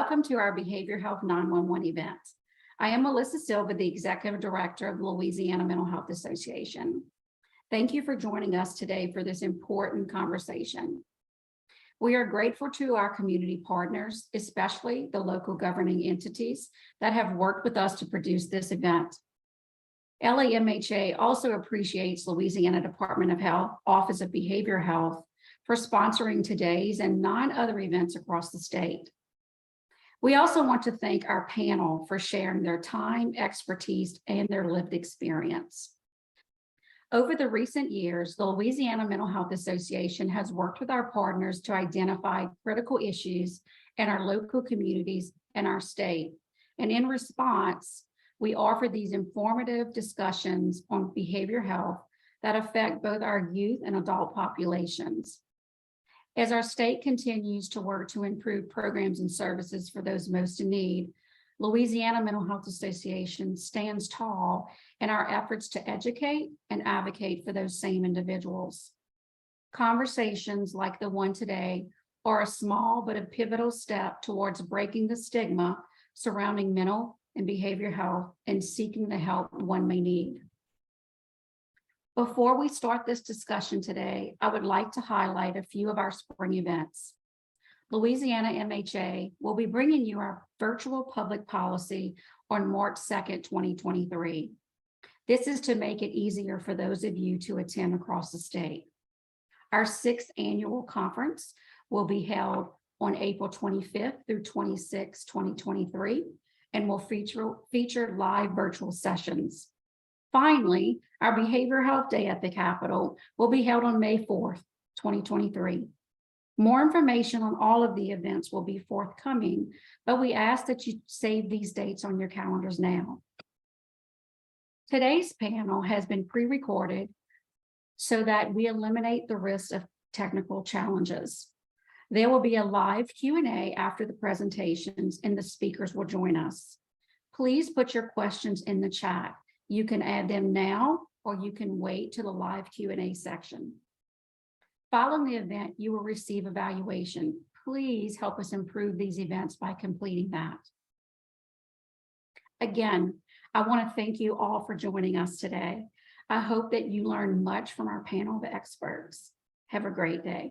Welcome to our Behavioral Health 911 event. I am Melissa Silva, the Executive Director of the Louisiana Mental Health Association. Thank you for joining us today for this important conversation. We are grateful to our community partners, especially the local governing entities that have worked with us to produce this event. LAMHA also appreciates Louisiana Department of Health Office of Behavioral Health for sponsoring today's and 9 other events across the state. We also want to thank our panel for sharing their time, expertise, and their lived experience. Over the recent years, the Louisiana Mental Health Association has worked with our partners to identify critical issues in our local communities and our state. And in response, we offer these informative discussions on behavioral health that affect both our youth and adult populations. As our state continues to work to improve programs and services for those most in need, Louisiana Mental Health Association stands tall in our efforts to educate and advocate for those same individuals. Conversations like the one today are a small but a pivotal step towards breaking the stigma surrounding mental and behavioral health and seeking the help one may need. Before we start this discussion today, I would like to highlight a few of our spring events. Louisiana MHA will be bringing you our virtual public policy on March 2nd, 2023. This is to make it easier for those of you to attend across the state. Our 6th annual conference will be held on April 25th through 26th, 2023, and will feature live virtual sessions. Finally, our Behavioral Health Day at the Capitol will be held on May 4th, 2023. More information on all of the events will be forthcoming, but we ask that you save these dates on your calendars now. Today's panel has been pre-recorded so that we eliminate the risk of technical challenges. There will be a live Q&A after the presentations and the speakers will join us. Please put your questions in the chat. You can add them now, or you can wait to the live Q&A section. Following the event, you will receive evaluation. Please help us improve these events by completing that. Again, I want to thank you all for joining us today. I hope that you learned much from our panel of experts. Have a great day.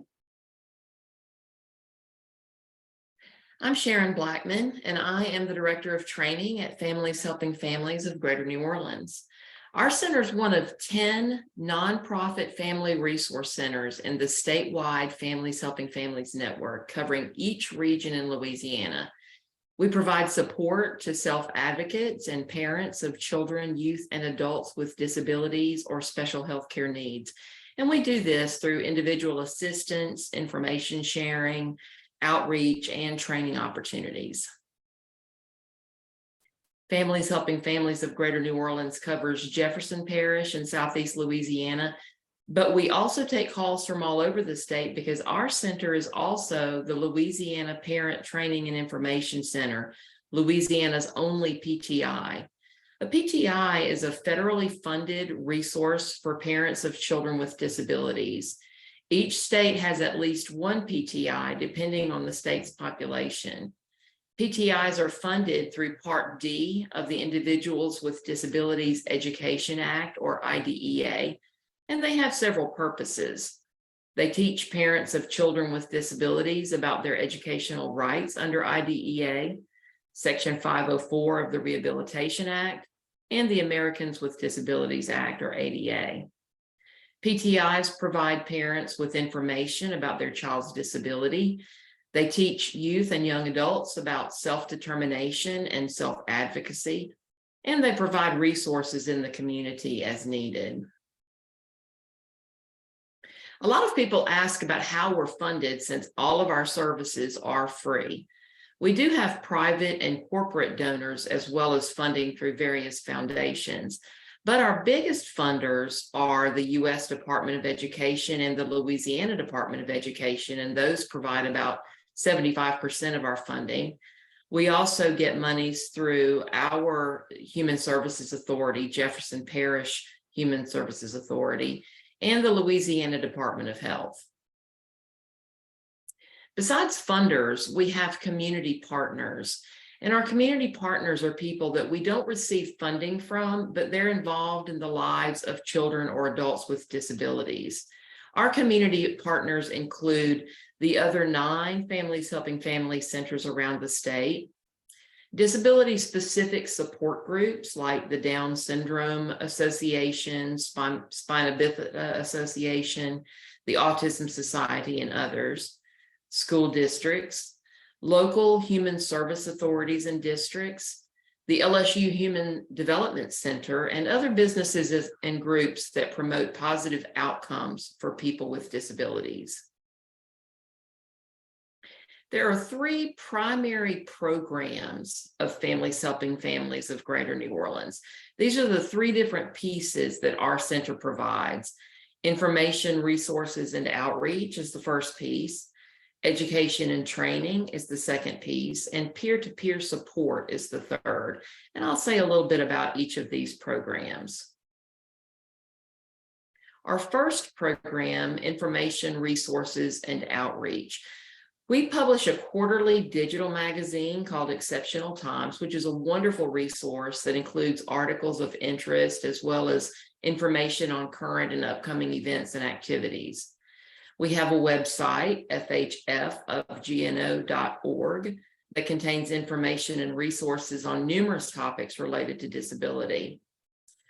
I'm Sharon Blackman, and I am the Director of Training at Families Helping Families of Greater New Orleans. Our center is one of 10 nonprofit family resource centers in the statewide Families Helping Families network, covering each region in Louisiana. We provide support to self-advocates and parents of children, youth, and adults with disabilities or special health care needs. And we do this through individual assistance, information sharing, outreach, and training opportunities. Families Helping Families of Greater New Orleans covers Jefferson Parish and Southeast Louisiana, but we also take calls from all over the state because our center is also the Louisiana Parent Training and Information Center, Louisiana's only PTI. A PTI is a federally funded resource for parents of children with disabilities. Each state has at least one PTI, depending on the state's population. PTIs are funded through Part D of the Individuals with Disabilities Education Act, or IDEA, and they have several purposes. They teach parents of children with disabilities about their educational rights under IDEA, Section 504 of the Rehabilitation Act, and the Americans with Disabilities Act, or ADA. PTIs provide parents with information about their child's disability. They teach youth and young adults about self-determination and self-advocacy, and they provide resources in the community as needed. A lot of people ask about how we're funded since all of our services are free. We do have private and corporate donors as well as funding through various foundations. But our biggest funders are the U.S. Department of Education and the Louisiana Department of Education, and those provide about 75% of our funding. We also get monies through our Human Services Authority, Jefferson Parish Human Services Authority, and the Louisiana Department of Health. Besides funders, we have community partners. And our community partners are people that we don't receive funding from, but they're involved in the lives of children or adults with disabilities. Our community partners include the other 9 Families Helping Families centers around the state, disability-specific support groups like the Down Syndrome Association, Spina Bifida Association, the Autism Society, and others, school districts, local human service authorities and districts, the LSU Human Development Center, and other businesses and groups that promote positive outcomes for people with disabilities. There are 3 primary programs of Families Helping Families of Greater New Orleans. These are the 3 different pieces that our center provides. Information, resources, and outreach is the first piece. Education and training is the second piece, and peer-to-peer support is the third. And I'll say a little bit about each of these programs. Our first program, Information, Resources, and Outreach. We publish a quarterly digital magazine called Exceptional Times, which is a wonderful resource that includes articles of interest as well as information on current and upcoming events and activities. We have a website, fhfofgno.org, that contains information and resources on numerous topics related to disability.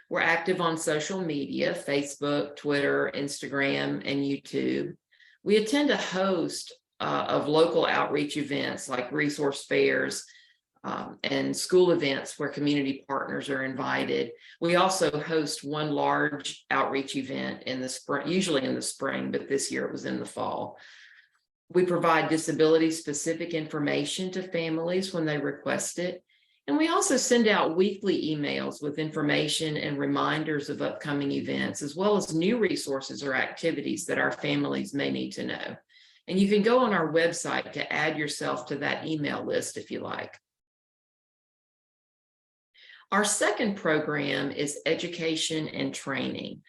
We're active on social media, Facebook, Twitter, Instagram, and YouTube. We attend a host of local outreach events like resource fairs and school events where community partners are invited. We also host one large outreach event in the spring, usually in the spring, but this year it was in the fall. We provide disability-specific information to families when they request it. And we also send out weekly emails with information and reminders of upcoming events, as well as new resources or activities that our families may need to know. And you can go on our website to add yourself to that email list if you like. Our second program is education and training.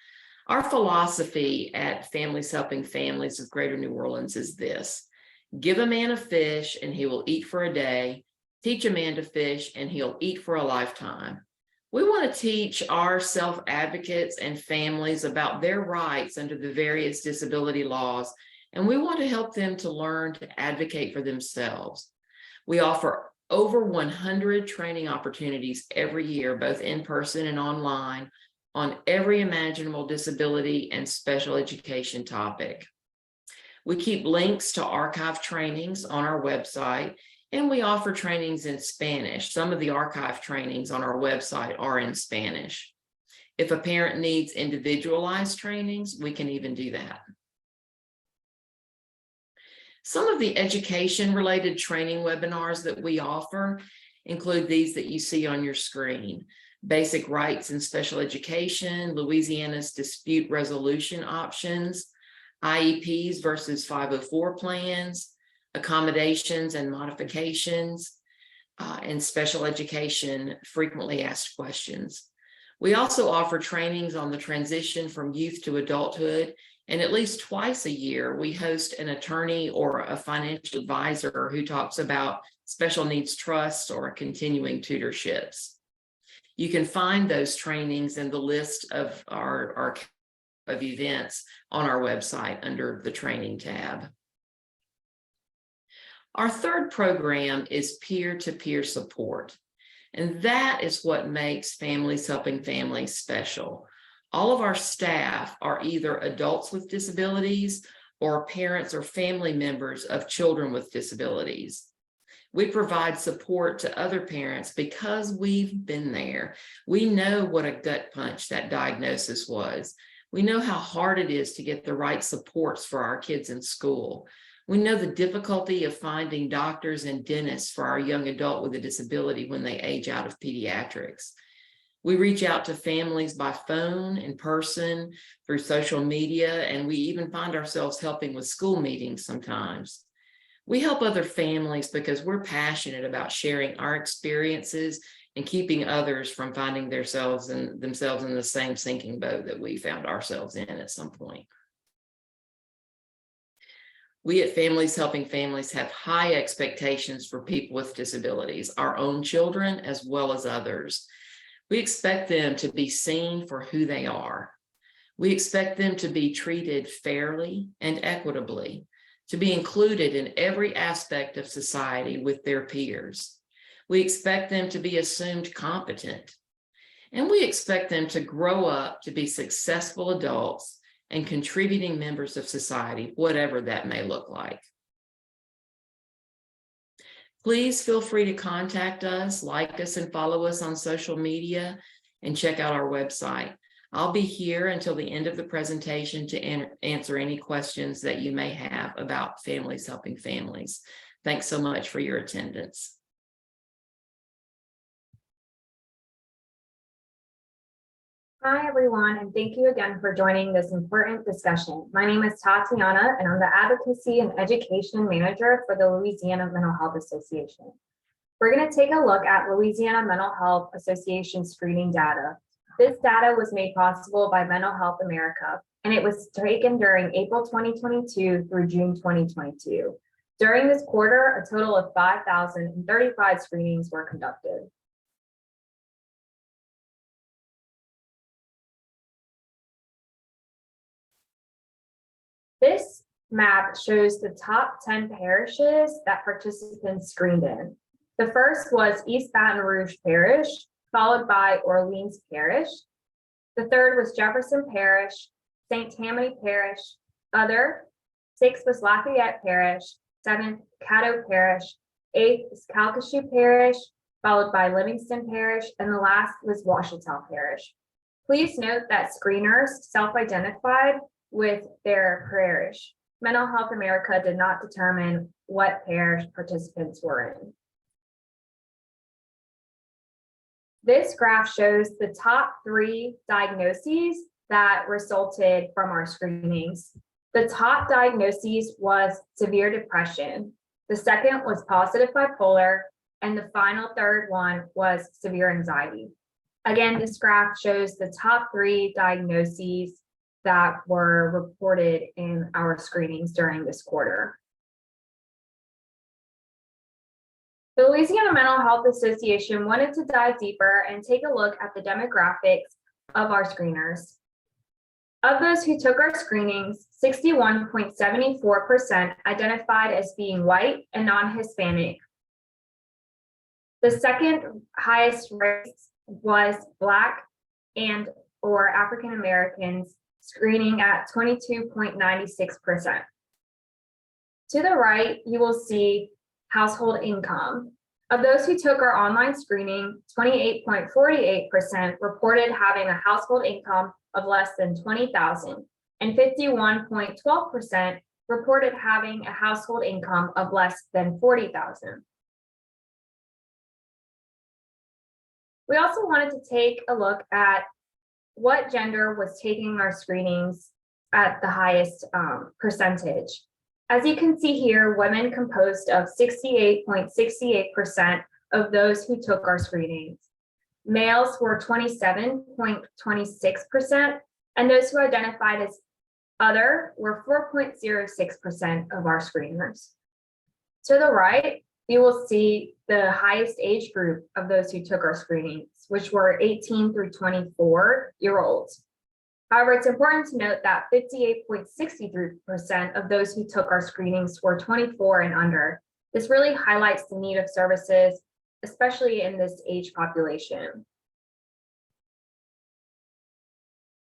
Our philosophy at Families Helping Families of Greater New Orleans is this: give a man a fish and he will eat for a day. Teach a man to fish and he'll eat for a lifetime. We want to teach our self-advocates and families about their rights under the various disability laws, and we want to help them to learn to advocate for themselves. We offer over 100 training opportunities every year, both in person and online, on every imaginable disability and special education topic. We keep links to archive trainings on our website, and we offer trainings in Spanish. Some of the archive trainings on our website are in Spanish. If a parent needs individualized trainings, we can even do that. Some of the education-related training webinars that we offer include these that you see on your screen: Basic Rights in Special Education, Louisiana's Dispute Resolution Options, IEPs versus 504 plans, Accommodations and Modifications, and Special Education Frequently Asked Questions. We also offer trainings on the transition from youth to adulthood, and at least twice a year, we host an attorney or a financial advisor who talks about special needs trusts or continuing tutorships. You can find those trainings in the list of our events on our website under the training tab. Our third program is peer-to-peer support, and that is what makes Families Helping Families special. All of our staff are either adults with disabilities or parents or family members of children with disabilities. We provide support to other parents because we've been there. We know what a gut punch that diagnosis was. We know how hard it is to get the right supports for our kids in school. We know the difficulty of finding doctors and dentists for our young adult with a disability when they age out of pediatrics. We reach out to families by phone, in person, through social media, and we even find ourselves helping with school meetings sometimes. We help other families because we're passionate about sharing our experiences and keeping others from finding themselves in the same sinking boat that we found ourselves in at some point. We at Families Helping Families have high expectations for people with disabilities, our own children as well as others. We expect them to be seen for who they are. We expect them to be treated fairly and equitably, to be included in every aspect of society with their peers. We expect them to be assumed competent. And we expect them to grow up to be successful adults and contributing members of society, whatever that may look like. Please feel free to contact us, like us, and follow us on social media, and check out our website. I'll be here until the end of the presentation to answer any questions that you may have about Families Helping Families. Thanks so much for your attendance. Hi, everyone, and thank you again for joining this important discussion. My name is Tatiana, and I'm the Advocacy and Education Manager for the Louisiana Mental Health Association. We're going to take a look at Louisiana Mental Health Association screening data. This data was made possible by Mental Health America, and it was taken during April 2022 through June 2022. During this quarter, a total of 5,035 screenings were conducted. This map shows the top 10 parishes that participants screened in. The first was East Baton Rouge Parish, followed by Orleans Parish. The third was Jefferson Parish, St. Tammany Parish, other. Sixth was Lafayette Parish, seventh, Caddo Parish, eighth is Calcasieu Parish, followed by Livingston Parish, and the last was Washita Parish. Please note that screeners self-identified with their parish. Mental Health America did not determine what parish participants were in. This graph shows the top 3 diagnoses that resulted from our screenings. The top diagnoses was severe depression. The second was positive bipolar, and the final third one was severe anxiety. Again, this graph shows the top 3 diagnoses that were reported in our screenings during this quarter. The Louisiana Mental Health Association wanted to dive deeper and take a look at the demographics of our screeners. Of those who took our screenings, 61.74% identified as being white and non-Hispanic. The second highest race was Black and or African Americans, screening at 22.96%. To the right, you will see household income. Of those who took our online screening, 28.48% reported having a household income of less than $20,000, and 51.12% reported having a household income of less than $40,000. We also wanted to take a look at what gender was taking our screenings at the highest percentage. As you can see here, women composed of 68.68% of those who took our screenings. Males were 27.26%, and those who identified as other were 4.06% of our screeners. To the right, you will see the highest age group of those who took our screenings, which were 18 through 24-year-olds. However, it's important to note that 58.63% of those who took our screenings were 24 and under. This really highlights the need of services, especially in this age population.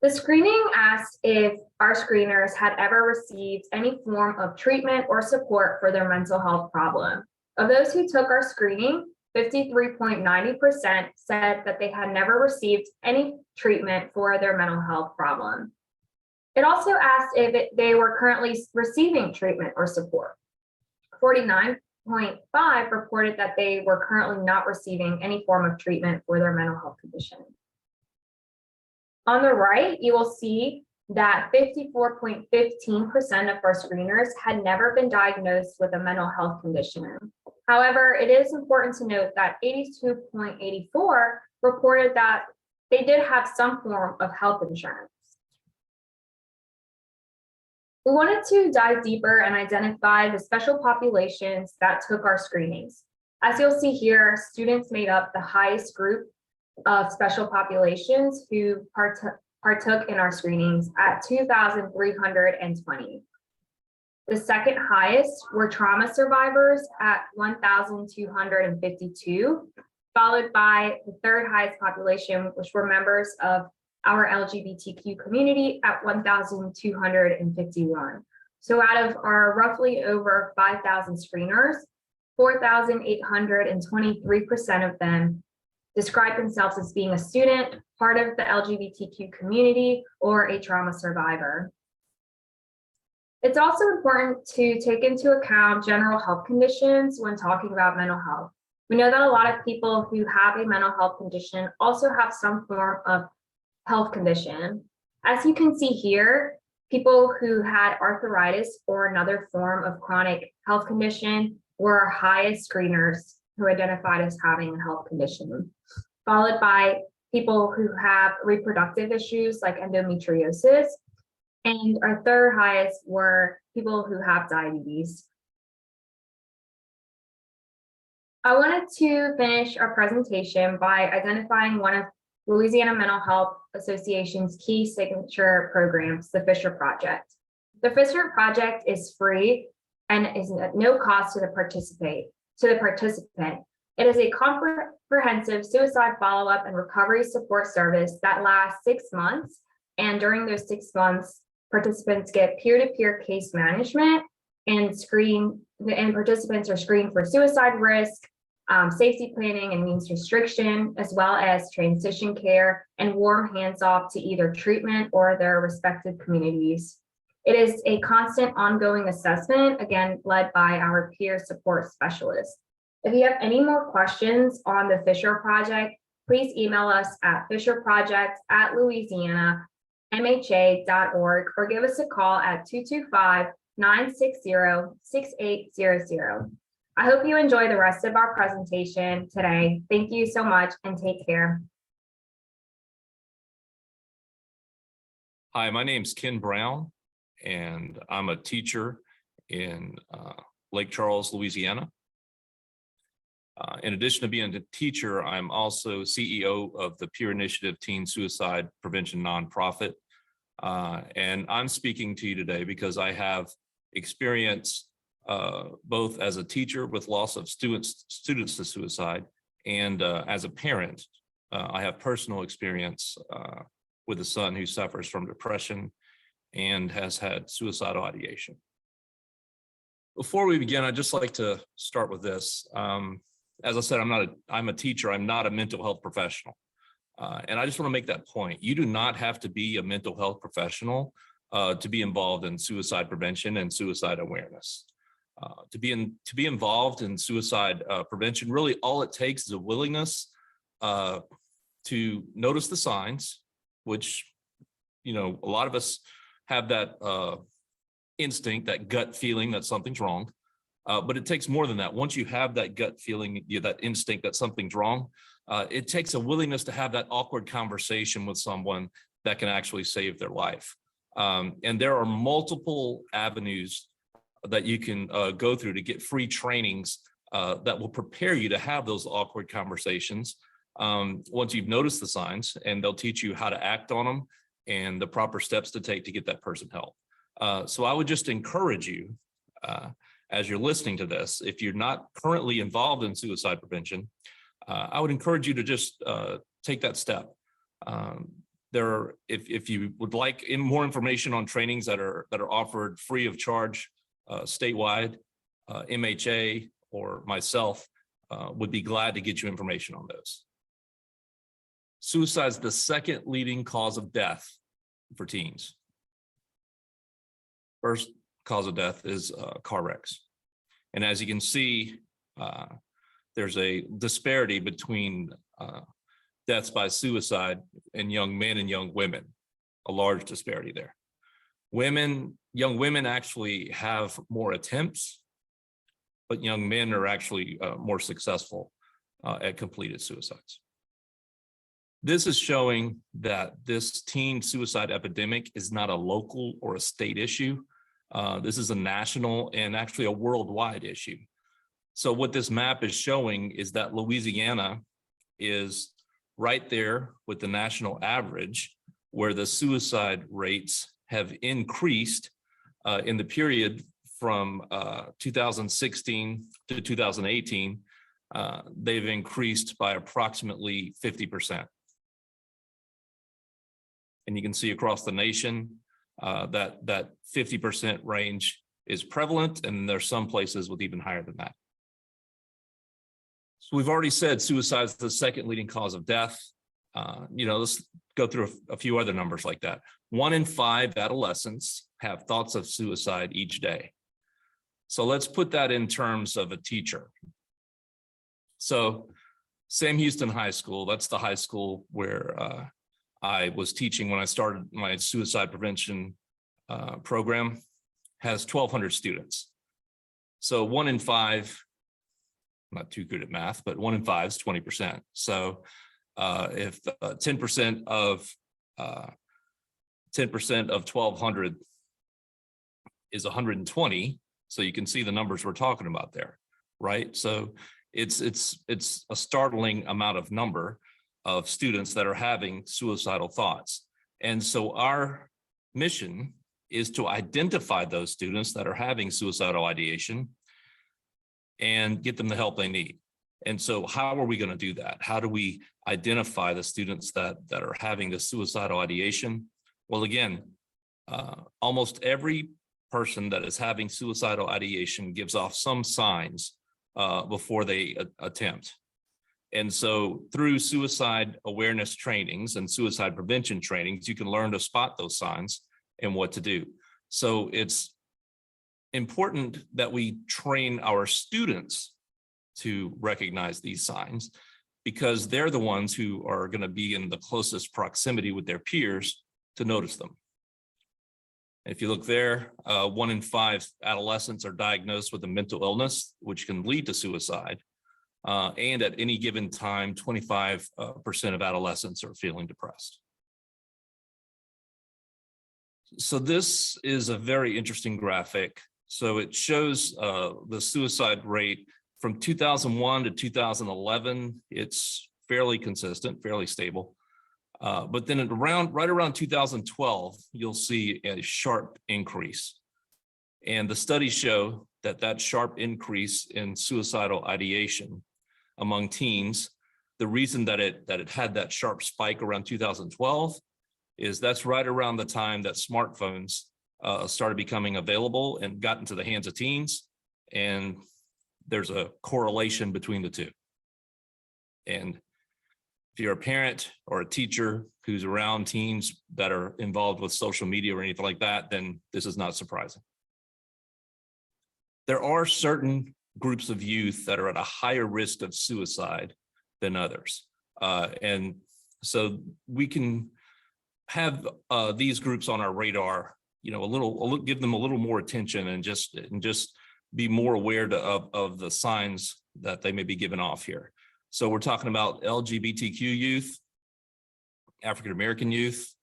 The screening asked if our screeners had ever received any form of treatment or support for their mental health problem. Of those who took our screening, 53.90% said that they had never received any treatment for their mental health problem. It also asked if they were currently receiving treatment or support. 49.5% reported that they were currently not receiving any form of treatment for their mental health condition. On the right, you will see that 54.15% of our screeners had never been diagnosed with a mental health condition. However, it is important to note that 82.84% reported that they did have some form of health insurance. We wanted to dive deeper and identify the special populations that took our screenings. As you'll see here, students made up the highest group of special populations who partook in our screenings at 2,320. The second highest were trauma survivors at 1,252, followed by the third highest population, which were members of our LGBTQ community at 1,251. So out of our roughly over 5,000 screeners, 4,823% of them describe themselves as being a student, part of the LGBTQ community, or a trauma survivor. It's also important to take into account general health conditions when talking about mental health. We know that a lot of people who have a mental health condition also have some form of health condition. As you can see here, people who had arthritis or another form of chronic health condition were our highest screeners who identified as having a health condition, followed by people who have reproductive issues like endometriosis. And our third highest were people who have diabetes. I wanted to finish our presentation by identifying one of Louisiana Mental Health Association's key signature programs, the Fisher Project. The Fisher Project is free and is at no cost to the participant. It is a comprehensive suicide follow-up and recovery support service that lasts 6 months. And during those 6 months, participants get peer-to-peer case management and participants are screened for suicide risk, safety planning and means restriction, as well as transition care and warm hands-off to either treatment or their respective communities. It is a constant ongoing assessment, again, led by our peer support specialists. If you have any more questions on the Fisher Project, please email us at fisherproject@louisianamha.org or give us a call at 225-960-6800. I hope you enjoy the rest of our presentation today. Thank you so much and take care. Hi, my name's Ken Brown, and I'm a teacher in Lake Charles, Louisiana. In addition to being a teacher, I'm also CEO of the Peer Initiative Teen Suicide Prevention Nonprofit. And I'm speaking to you today because I have experience both as a teacher with loss of students to suicide and as a parent. I have personal experience with a son who suffers from depression and has had suicidal ideation. Before we begin, I'd just like to start with this. As I said, I'm a teacher. I'm not a mental health professional. And I just want to make that point. You do not have to be a mental health professional to be involved in suicide prevention and suicide awareness. To be involved in suicide prevention, really all it takes is a willingness to notice the signs, which, a lot of us have that instinct, that gut feeling that something's wrong. But it takes more than that. Once you have that gut feeling, that instinct that something's wrong, it takes a willingness to have that awkward conversation with someone that can actually save their life. And there are multiple avenues that you can go through to get free trainings that will prepare you to have those awkward conversations once you've noticed the signs, and they'll teach you how to act on them and the proper steps to take to get that person help. So I would just encourage you, as you're listening to this, if you're not currently involved in suicide prevention, I would encourage you to just take that step. If you would like more information on trainings that are offered free of charge statewide, MHA or myself would be glad to get you information on those. Suicide is the second leading cause of death for teens. First cause of death is car wrecks. And as you can see, there's a disparity between deaths by suicide in young men and young women, a large disparity there. Young women actually have more attempts, but young men are actually more successful at completed suicides. This is showing that this teen suicide epidemic is not a local or a state issue. This is a national and actually a worldwide issue. So what this map is showing is that Louisiana is right there with the national average, where the suicide rates have increased in the period from 2016 to 2018. They've increased by approximately 50%. And you can see across the nation that 50% range is prevalent, and there's some places with even higher than that. So we've already said suicide is the second leading cause of death. Let's go through a few other numbers like that. 1 in 5 adolescents have thoughts of suicide each day. So let's put that in terms of a teacher. So Sam Houston High School, that's the high school where I was teaching when I started my suicide prevention program, has 1,200 students. So 1 in 5, I'm not too good at math, but 1 in 5 is 20%. So if 10% of 1,200 is 120, so you can see the numbers we're talking about there, right? So it's a startling amount of number of students that are having suicidal thoughts. And so our mission is to identify those students that are having suicidal ideation and get them the help they need. And so how are we going to do that? How do we identify the students that are having the suicidal ideation? Well, again, almost every person that is having suicidal ideation gives off some signs before they attempt. And so through suicide awareness trainings and suicide prevention trainings, you can learn to spot those signs and what to do. So it's important that we train our students to recognize these signs, because they're the ones who are going to be in the closest proximity with their peers to notice them. If you look there, 1 in 5 adolescents are diagnosed with a mental illness, which can lead to suicide. And at any given time, 25% of adolescents are feeling depressed. So this is a very interesting graphic. So it shows the suicide rate from 2001 to 2011. It's fairly consistent, fairly stable. But then right around 2012, you'll see a sharp increase. And the studies show that sharp increase in suicidal ideation among teens, the reason that it had that sharp spike around 2012 is that's right around the time that smartphones started becoming available and got into the hands of teens. And there's a correlation between the two. And if you're a parent or a teacher who's around teens that are involved with social media or anything like that, then this is not surprising. There are certain groups of youth that are at a higher risk of suicide than others. And so we can have these groups on our radar, give them a little more attention and just be more aware of the signs that they may be giving off here. So we're talking about LGBTQ youth, African-American youth,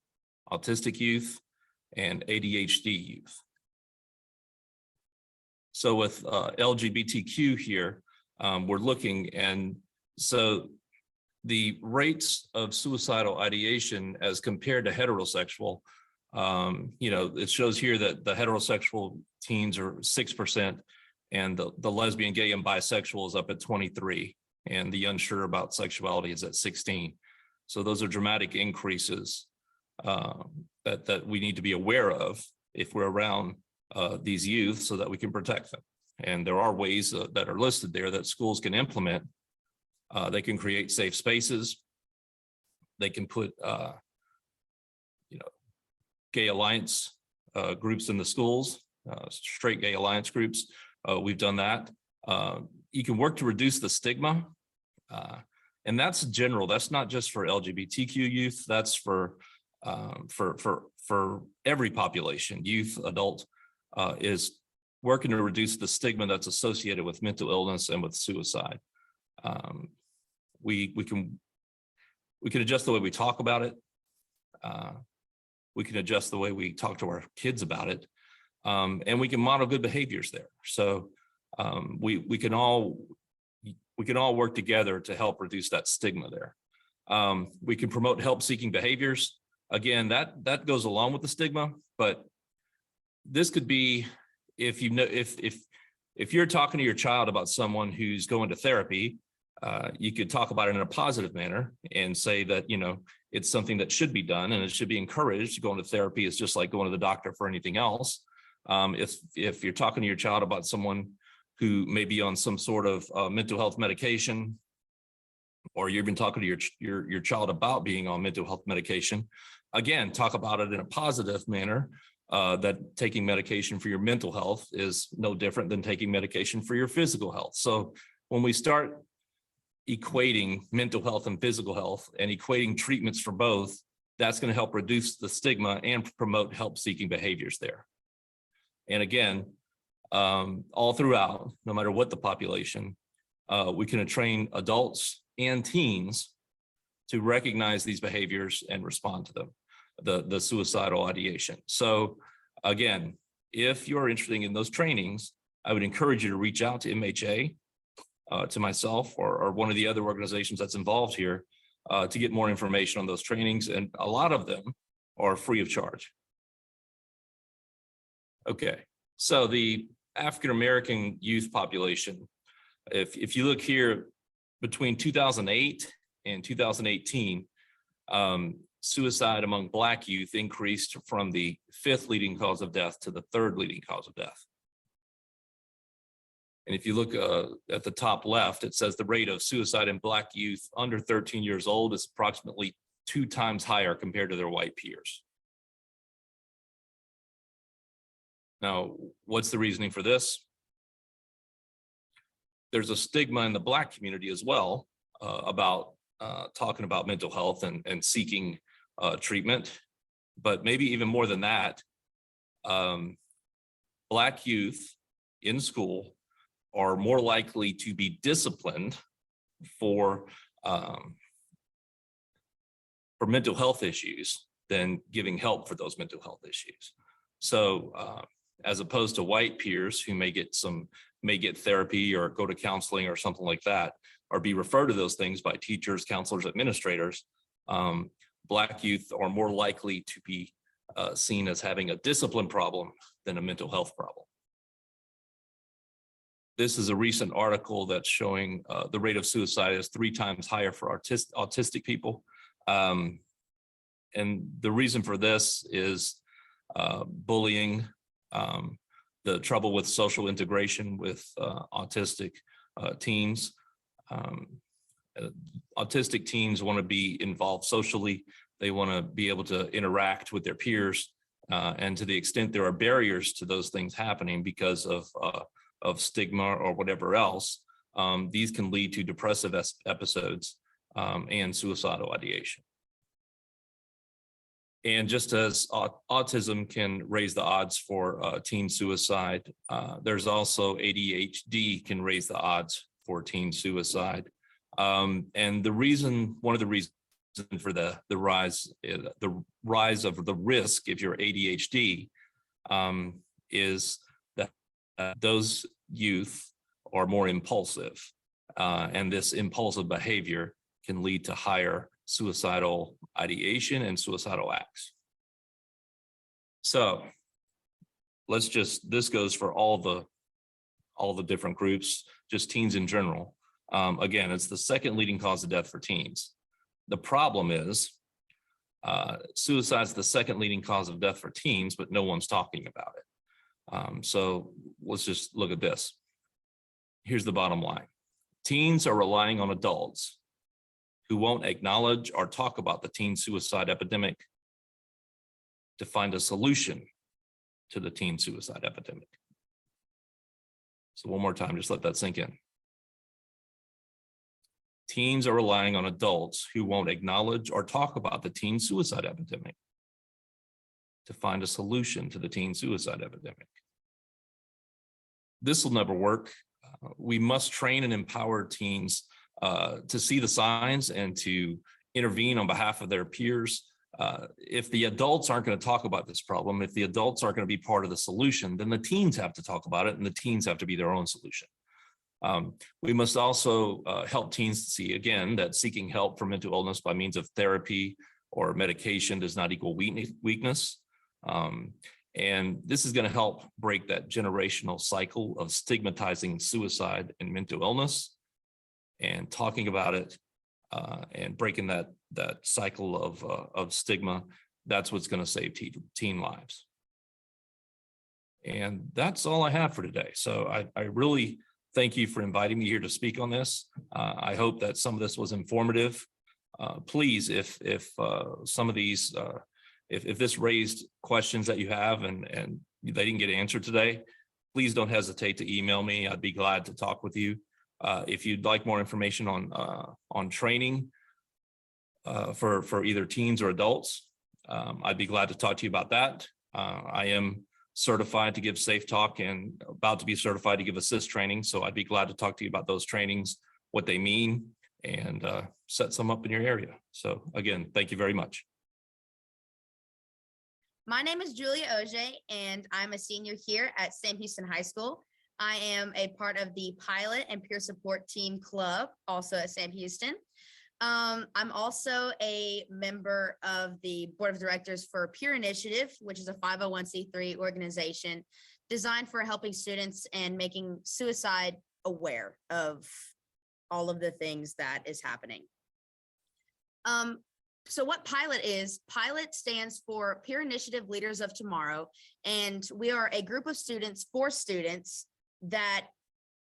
autistic youth, and ADHD youth. So with LGBTQ here, we're looking, and so the rates of suicidal ideation as compared to heterosexual, it shows here that the heterosexual teens are 6%, and the lesbian, gay, and bisexual is up at 23%, and the unsure about sexuality is at 16%. So those are dramatic increases that we need to be aware of if we're around these youth, so that we can protect them. And there are ways that are listed there that schools can implement. They can create safe spaces. They can put, gay alliance groups in the schools, straight gay alliance groups. We've done that. You can work to reduce the stigma. And that's general. That's not just for LGBTQ youth. That's for every population, youth, adult, is working to reduce the stigma that's associated with mental illness and with suicide. We can adjust the way we talk about it. We can adjust the way we talk to our kids about it. And we can model good behaviors there. So we can all work together to help reduce that stigma there. We can promote help-seeking behaviors. Again, that goes along with the stigma, but this could be if you're talking to your child about someone who's going to therapy, you could talk about it in a positive manner and say that, it's something that should be done and it should be encouraged. Going to therapy is just like going to the doctor for anything else. If you're talking to your child about someone who may be on some sort of mental health medication, or you've been talking to your child about being on mental health medication, again, talk about it in a positive manner, that taking medication for your mental health is no different than taking medication for your physical health. So when we start equating mental health and physical health and equating treatments for both, that's going to help reduce the stigma and promote help-seeking behaviors there. And again, all throughout, no matter what the population, we can train adults and teens to recognize these behaviors and respond to them, the suicidal ideation. So again, if you're interested in those trainings, I would encourage you to reach out to MHA, to myself or one of the other organizations that's involved here, to get more information on those trainings. And a lot of them are free of charge. Okay, so the African-American youth population, if you look here between 2008 and 2018, suicide among Black youth increased from the 5th leading cause of death to the 3rd leading cause of death. And if you look at the top left, it says the rate of suicide in Black youth under 13 years old is approximately 2 times higher compared to their white peers. Now, what's the reasoning for this? There's a stigma in the Black community as well about talking about mental health and seeking treatment. But maybe even more than that, Black youth in school are more likely to be disciplined for mental health issues than giving help for those mental health issues. So as opposed to white peers who may get therapy or go to counseling or something like that, or be referred to those things by teachers, counselors, administrators, Black youth are more likely to be seen as having a discipline problem than a mental health problem. This is a recent article that's showing the rate of suicide is 3 times higher for autistic people. And the reason for this is bullying, the trouble with social integration with autistic teens. Autistic teens want to be involved socially. They want to be able to interact with their peers. And to the extent there are barriers to those things happening because of stigma or whatever else, these can lead to depressive episodes and suicidal ideation. And just as autism can raise the odds for teen suicide, there's also ADHD can raise the odds for teen suicide. And one of the reasons for the rise of the risk if you're ADHD is that those youth are more impulsive, and this impulsive behavior can lead to higher suicidal ideation and suicidal acts. So this goes for all the different groups, just teens in general. Again, it's the 2nd leading cause of death for teens. The problem is suicide is the 2nd leading cause of death for teens, but no one's talking about it. So let's just look at this. Here's the bottom line. Teens are relying on adults who won't acknowledge or talk about the teen suicide epidemic to find a solution to the teen suicide epidemic. So one more time, just let that sink in. Teens are relying on adults who won't acknowledge or talk about the teen suicide epidemic to find a solution to the teen suicide epidemic. This will never work. We must train and empower teens to see the signs and to intervene on behalf of their peers If the adults aren't going to talk about this problem, if the adults aren't going to be part of the solution, then the teens have to talk about it and the teens have to be their own solution. We must also help teens to see, again, that seeking help for mental illness by means of therapy or medication does not equal weakness. And this is going to help break that generational cycle of stigmatizing suicide and mental illness and talking about it and breaking that cycle of stigma. That's what's going to save teen lives. And that's all I have for today. So I really thank you for inviting me here to speak on this. I hope that some of this was informative. Please, if some of these, if this raised questions that you have and they didn't get answered today, please don't hesitate to email me. I'd be glad to talk with you. If you'd like more information on training for either teens or adults, I'd be glad to talk to you about that. I am certified to give Safe Talk and about to be certified to give assist training. So I'd be glad to talk to you about those trainings, what they mean, and set some up in your area. So again, thank you very much. My name is Julia Oje, and I'm a senior here at Sam Houston High School. I am a part of the pilot and peer support team club, also at Sam Houston. I'm also a member of the board of directors for Peer Initiative, which is a 501c3 organization designed for helping students and making suicide aware of all of the things that is happening. So what Pilot is, Pilot stands for Peer Initiative Leaders of Tomorrow, and we are a group of students for students that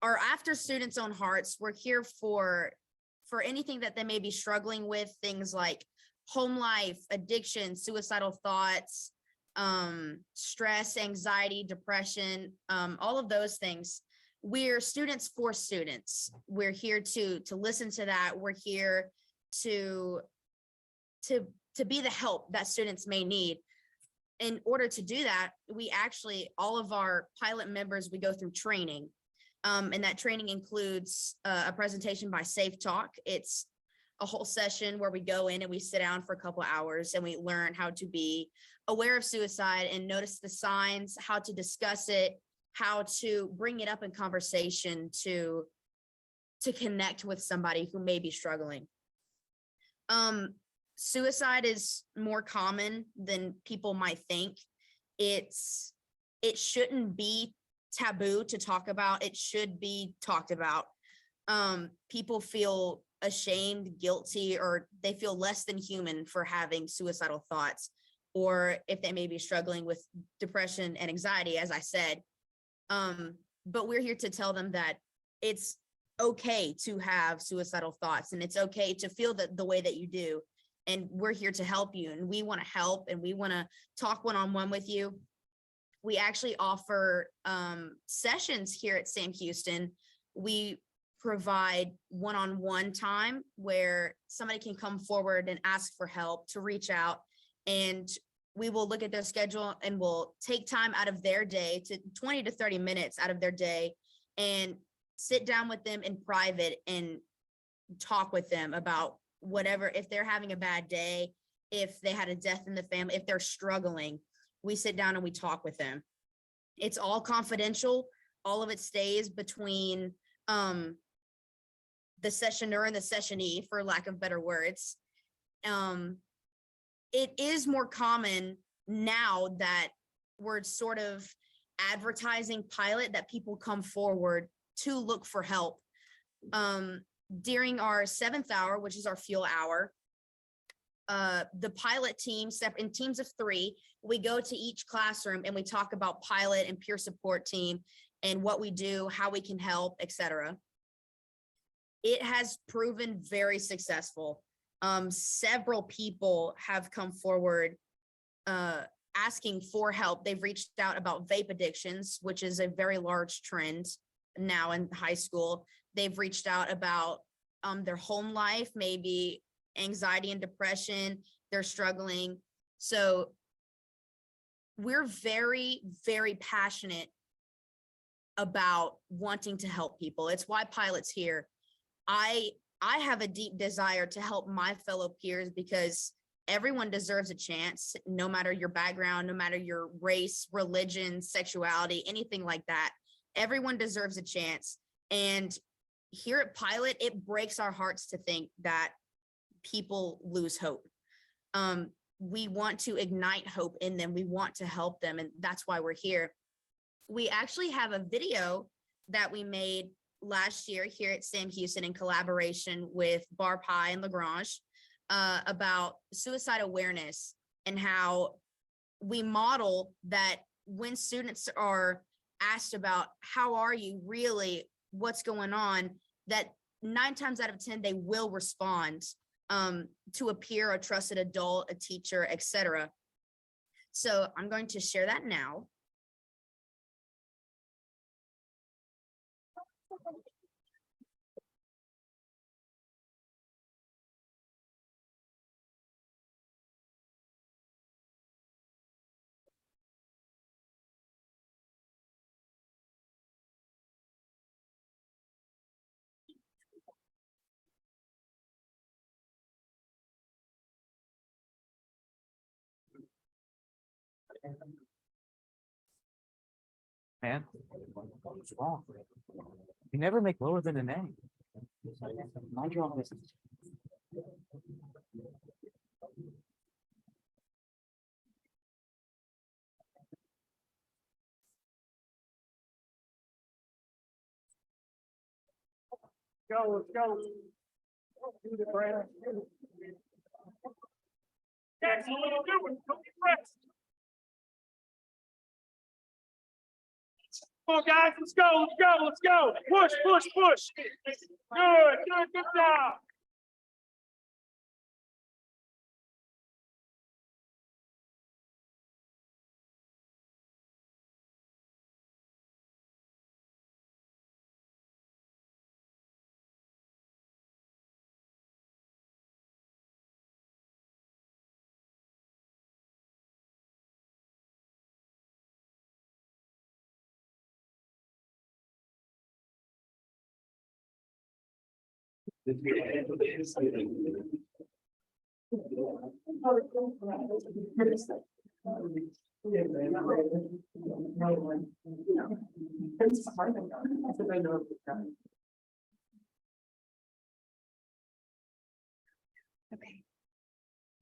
are after students' own hearts. We're here for anything that they may be struggling with, things like home life, addiction, suicidal thoughts, stress, anxiety, depression, all of those things. We're students for students. We're here to listen to that. We're here to be the help that students may need. In order to do that, we actually, all of our pilot members, we go through training. And that training includes a presentation by Safe Talk. It's a whole session where we go in and we sit down for a couple of hours and we learn how to be aware of suicide and notice the signs, how to discuss it, how to bring it up in conversation to connect with somebody who may be struggling. Suicide is more common than people might think. It shouldn't be taboo to talk about. It should be talked about. People feel ashamed, guilty, or they feel less than human for having suicidal thoughts, or if they may be struggling with depression and anxiety, as I said. But we're here to tell them that it's okay to have suicidal thoughts and it's okay to feel the way that you do. And we're here to help you, and we want to help, and we want to talk one-on-one with you. We actually offer sessions here at Sam Houston. We provide one-on-one time where somebody can come forward and ask for help, to reach out, and we will look at their schedule and we'll take time out of their day, to 20 to 30 minutes out of their day, and sit down with them in private and talk with them about whatever. If they're having a bad day, if they had a death in the family, if they're struggling, we sit down and we talk with them. It's all confidential. All of it stays between the sessioner and the sessionee, for lack of better words. It is more common now that we're sort of advertising Pilot, that people come forward to look for help. During our 7th hour, which is our fuel hour, the Pilot team, in teams of 3, we go to each classroom and we talk about Pilot and peer support team and what we do, how we can help, etc. It has proven very successful. Several people have come forward asking for help. They've reached out about vape addictions, which is a very large trend now in high school. They've reached out about their home life, maybe anxiety and depression. They're struggling. So we're very, very passionate about wanting to help people. It's why Pilot's here. I have a deep desire to help my fellow peers, because everyone deserves a chance, no matter your background, no matter your race, religion, sexuality, anything like that. Everyone deserves a chance. And here at Pilot, it breaks our hearts to think that people lose hope. We want to ignite hope in them. We want to help them. And that's why we're here. We actually have a video that we made last year here at Sam Houston in collaboration with Bar Pie and Lagrange about suicide awareness, and how we model that when students are asked about how are you really, what's going on, that 9 times out of 10 they will respond to a peer, a trusted adult, a teacher, etc. So I'm going to share that now. Man, what's wrong? You never make lower than an A. Mind your own business. Go, let's go. Do the ground. That's a little new. Don't be pressed. Come on, guys, let's go, let's go, let's go. Push, push, push. Good job. Okay.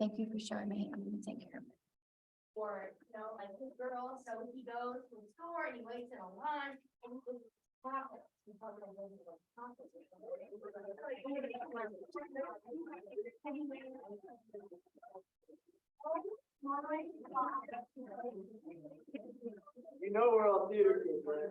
Thank you for showing me. I'm gonna take care of it. Or, you know, like this girl, so he goes to the store and he waits in a line and he goes to traffic. You know we're all theater kids, right?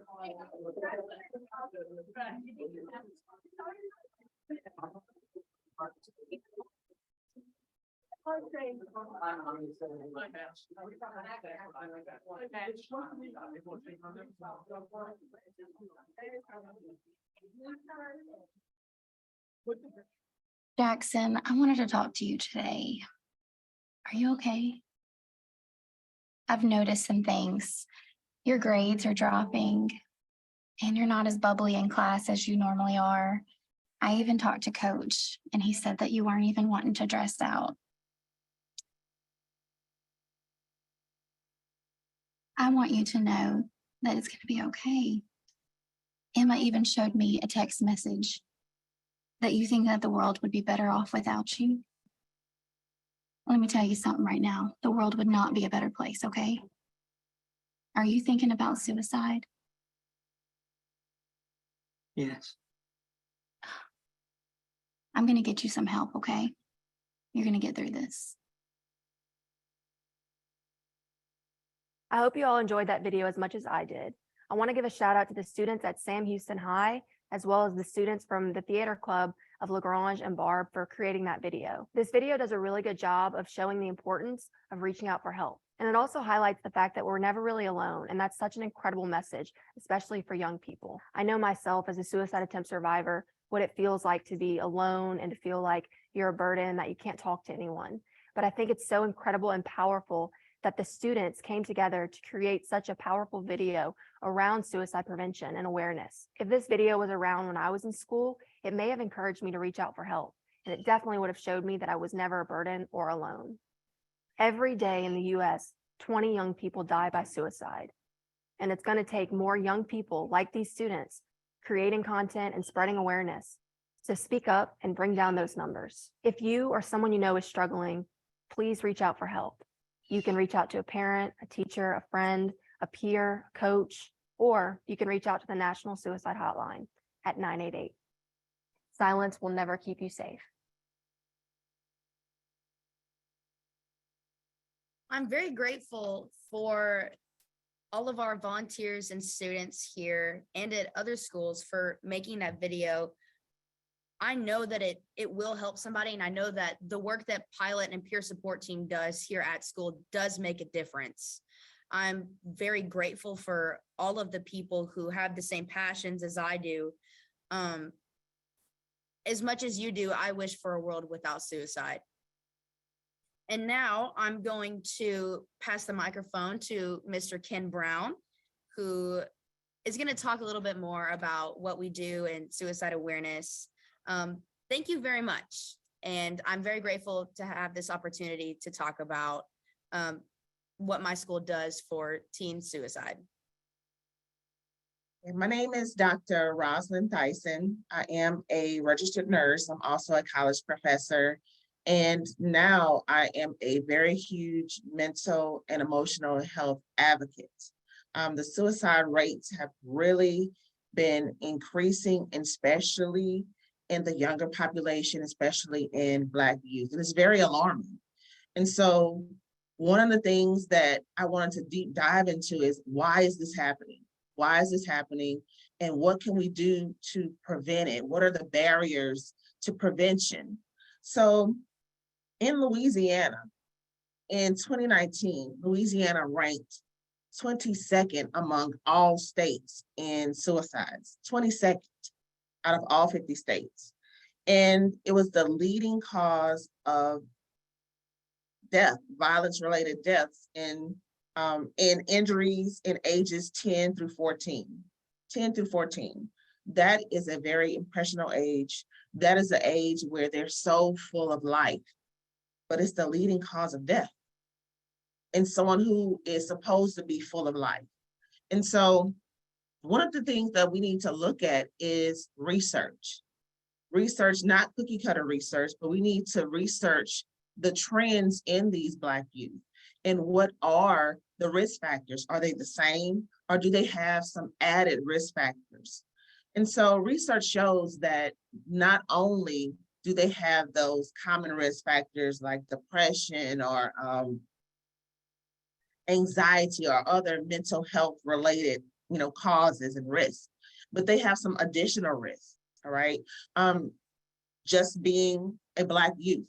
Jackson, I wanted to talk to you today. Are you okay? I've noticed some things. Your grades are dropping, and you're not as bubbly in class as you normally are. I even talked to Coach, and he said that you weren't even wanting to dress out. I want you to know that it's going to be okay. Emma even showed me a text message that you think that the world would be better off without you. Let me tell you something right now. The world would not be a better place, okay? Are you thinking about suicide? Yes. I'm going to get you some help, okay? You're going to get through this. I hope you all enjoyed that video as much as I did. I want to give a shout out to the students at Sam Houston High, as well as the students from the theater club of Lagrange and Barb for creating that video. This video does a really good job of showing the importance of reaching out for help. And it also highlights the fact that we're never really alone. And that's such an incredible message, especially for young people. I know myself as a suicide attempt survivor, what it feels like to be alone and to feel like you're a burden, that you can't talk to anyone. But I think it's so incredible and powerful that the students came together to create such a powerful video around suicide prevention and awareness. If this video was around when I was in school, it may have encouraged me to reach out for help. And it definitely would have showed me that I was never a burden or alone. Every day in the US, 20 young people die by suicide. And it's going to take more young people like these students creating content and spreading awareness to speak up and bring down those numbers. If you or someone you know is struggling, please reach out for help. You can reach out to a parent, a teacher, a friend, a peer, a coach, or you can reach out to the National Suicide Hotline at 988. Silence will never keep you safe. I'm very grateful for all of our volunteers and students here and at other schools for making that video. I know that it will help somebody, and I know that the work that Pilot and peer support team does here at school does make a difference. I'm very grateful for all of the people who have the same passions as I do. As much as you do, I wish for a world without suicide. And now I'm going to pass the microphone to Mr. Ken Brown, who is going to talk a little bit more about what we do in suicide awareness. Thank you very much. And I'm very grateful to have this opportunity to talk about what my school does for teen suicide. My name is Dr. Rosalind Tyson. I am a registered nurse. I'm also a college professor. And now I am a very huge mental and emotional health advocate. The suicide rates have really been increasing, especially in the younger population, especially in Black youth. And it's very alarming. And so one of the things that I wanted to deep dive into is, why is this happening? Why is this happening? And what can we do to prevent it? What are the barriers to prevention? So in Louisiana, in 2019, Louisiana ranked 22nd among all states in suicides, 22nd out of all 50 states. And it was the leading cause of death, violence-related deaths in injuries in ages 10 through 14. 10 through 14. That is a very impressionable age. That is the age where they're so full of life, but it's the leading cause of death in someone who is supposed to be full of life. And so one of the things that we need to look at is research. Research, not cookie cutter research, but we need to research the trends in these Black youth and what are the risk factors. Are they the same, or do they have some added risk factors? And so research shows that not only do they have those common risk factors like depression or anxiety or other mental health related, causes and risks, but they have some additional risks. All right. Just being a Black youth,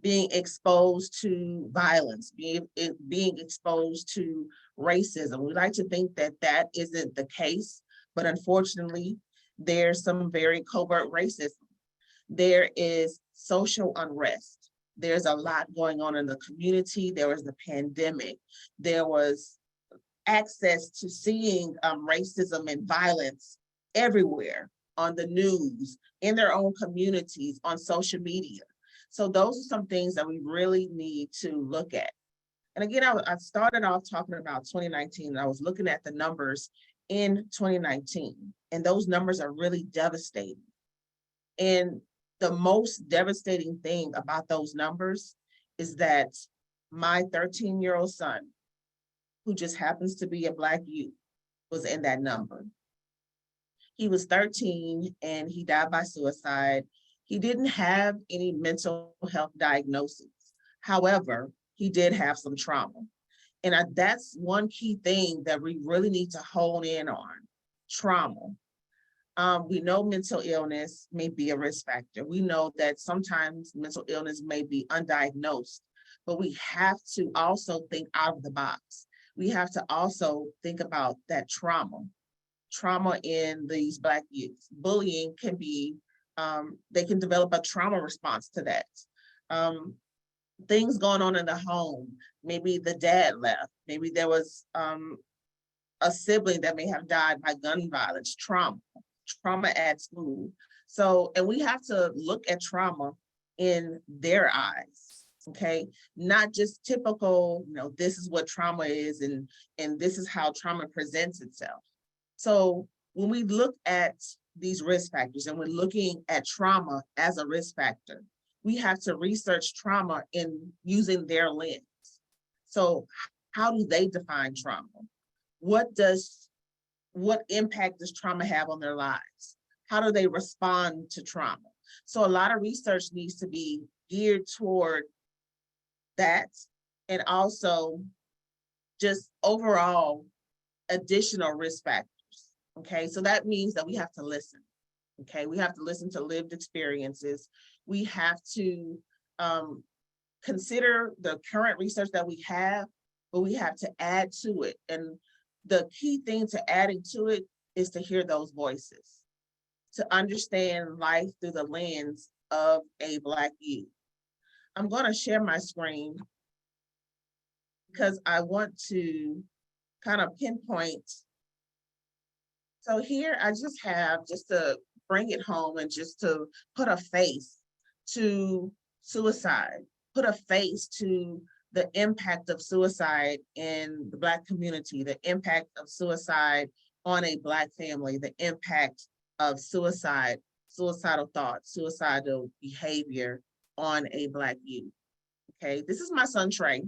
being exposed to violence, being exposed to racism. We like to think that that isn't the case, but unfortunately, there's some very covert racism. There is social unrest. There's a lot going on in the community. There was the pandemic. There was access to seeing racism and violence everywhere on the news, in their own communities, on social media. So those are some things that we really need to look at. And again, I started off talking about 2019, and I was looking at the numbers in 2019, and those numbers are really devastating. And the most devastating thing about those numbers is that my 13-year-old son, who just happens to be a Black youth, was in that number. He was 13 and he died by suicide. He didn't have any mental health diagnosis. However, he did have some trauma. And that's one key thing that we really need to hone in on, trauma. We know mental illness may be a risk factor. We know that sometimes mental illness may be undiagnosed, but we have to also think out of the box. We have to also think about that trauma in these Black youth. Bullying can be, they can develop a trauma response to that. Things going on in the home, maybe the dad left, maybe there was a sibling that may have died by gun violence, trauma at school. So, and we have to look at trauma in their eyes. Okay, not just typical, this is what trauma is and this is how trauma presents itself. So when we look at these risk factors and we're looking at trauma as a risk factor, we have to research trauma in using their lens. So how do they define trauma? What impact does trauma have on their lives? How do they respond to trauma? So a lot of research needs to be geared toward that, and also just overall additional risk factors. Okay, so that means that we have to listen. Okay, we have to listen to lived experiences. We have to consider the current research that we have, but we have to add to it. And the key thing to adding to it is to hear those voices, to understand life through the lens of a Black youth. I'm going to share my screen because I want to kind of pinpoint. So here I just have, just to bring it home and just to put a face to suicide, put a face to the impact of suicide in the Black community, the impact of suicide on a Black family, the impact of suicide, suicidal thoughts, suicidal behavior on a Black youth. Okay, this is my son, Trey.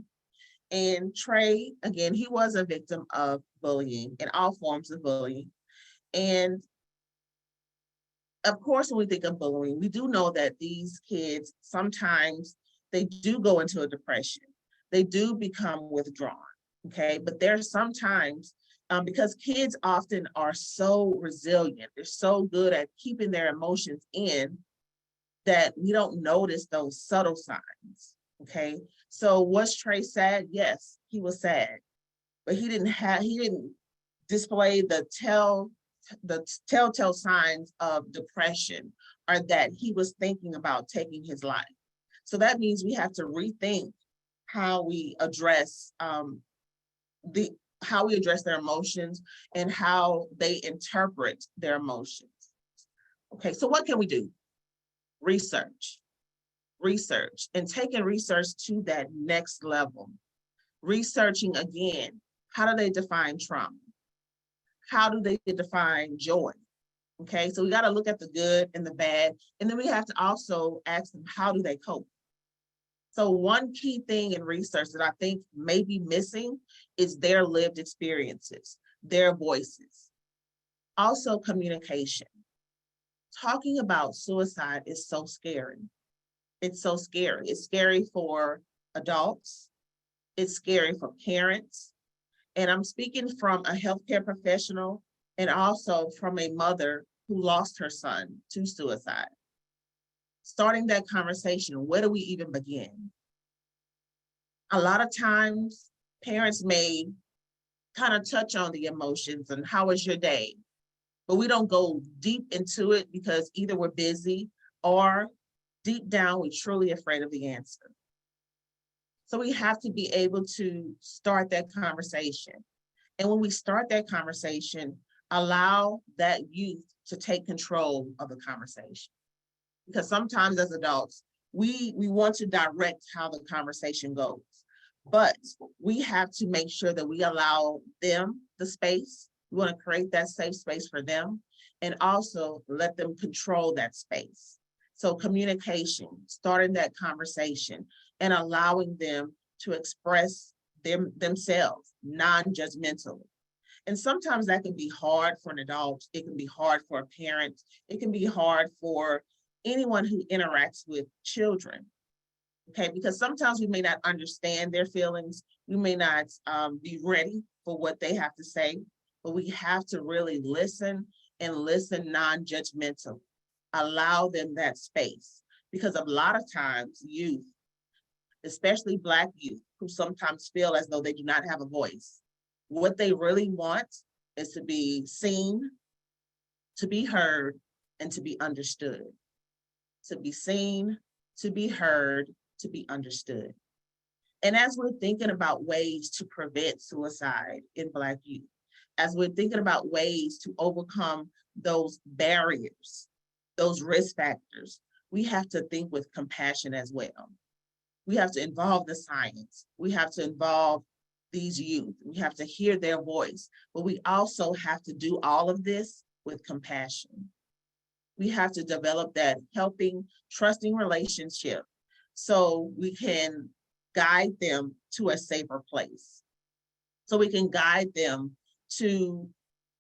And Trey, again, he was a victim of bullying and all forms of bullying. And of course, when we think of bullying, we do know that these kids, sometimes they do go into a depression. They do become withdrawn, okay? But there's sometimes, because kids often are so resilient, they're so good at keeping their emotions in, that we don't notice those subtle signs, okay? So was Trey sad? Yes, he was sad, but he didn't display the telltale signs of depression, or that he was thinking about taking his life. So that means we have to rethink how we address their emotions and how they interpret their emotions. Okay, so what can we do? Research, and taking research to that next level. Researching again, how do they define trauma? How do they define joy? Okay, so we got to look at the good and the bad, and then we have to also ask them, how do they cope? So one key thing in research that I think may be missing is their lived experiences, their voices. Also communication. Talking about suicide is so scary. It's so scary. It's scary for adults. It's scary for parents. And I'm speaking from a healthcare professional and also from a mother who lost her son to suicide. Starting that conversation, where do we even begin? A lot of times, parents may kind of touch on the emotions and how was your day, but we don't go deep into it because either we're busy or deep down, we're truly afraid of the answer. So we have to be able to start that conversation. And when we start that conversation, allow that youth to take control of the conversation. Because sometimes as adults, we want to direct how the conversation goes. But we have to make sure that we allow them the space. We want to create that safe space for them and also let them control that space. So communication, starting that conversation and allowing them to express themselves non-judgmentally. And sometimes that can be hard for an adult. It can be hard for a parent. It can be hard for anyone who interacts with children. Okay, because sometimes we may not understand their feelings. We may not be ready for what they have to say, but we have to really listen and listen non-judgmentally. Allow them that space, because a lot of times youth, especially Black youth, who sometimes feel as though they do not have a voice, what they really want is to be seen, to be heard, and to be understood. To be seen, to be heard, to be understood. And as we're thinking about ways to prevent suicide in Black youth, as we're thinking about ways to overcome those barriers, those risk factors, we have to think with compassion as well. We have to involve the science. We have to involve these youth. We have to hear their voice, but we also have to do all of this with compassion. We have to develop that helping, trusting relationship so we can guide them to a safer place. So we can guide them to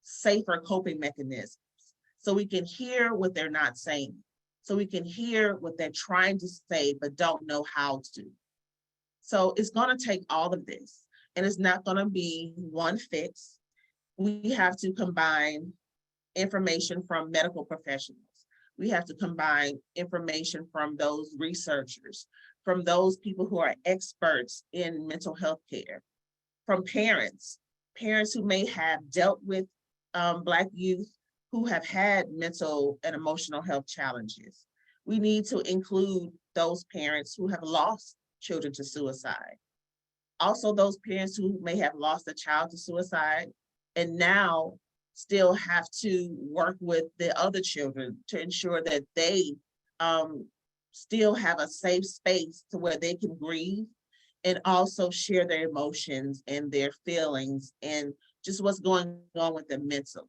safer coping mechanisms. So we can hear what they're not saying. So we can hear what they're trying to say, but don't know how to. So it's going to take all of this, and it's not going to be one fix. We have to combine information from medical professionals. We have to combine information from those researchers, from those people who are experts in mental health care, from parents who may have dealt with Black youth who have had mental and emotional health challenges. We need to include those parents who have lost children to suicide. Also, those parents who may have lost a child to suicide and now still have to work with the other children to ensure that they still have a safe space to where they can grieve and also share their emotions and their feelings and just what's going on with them mentally.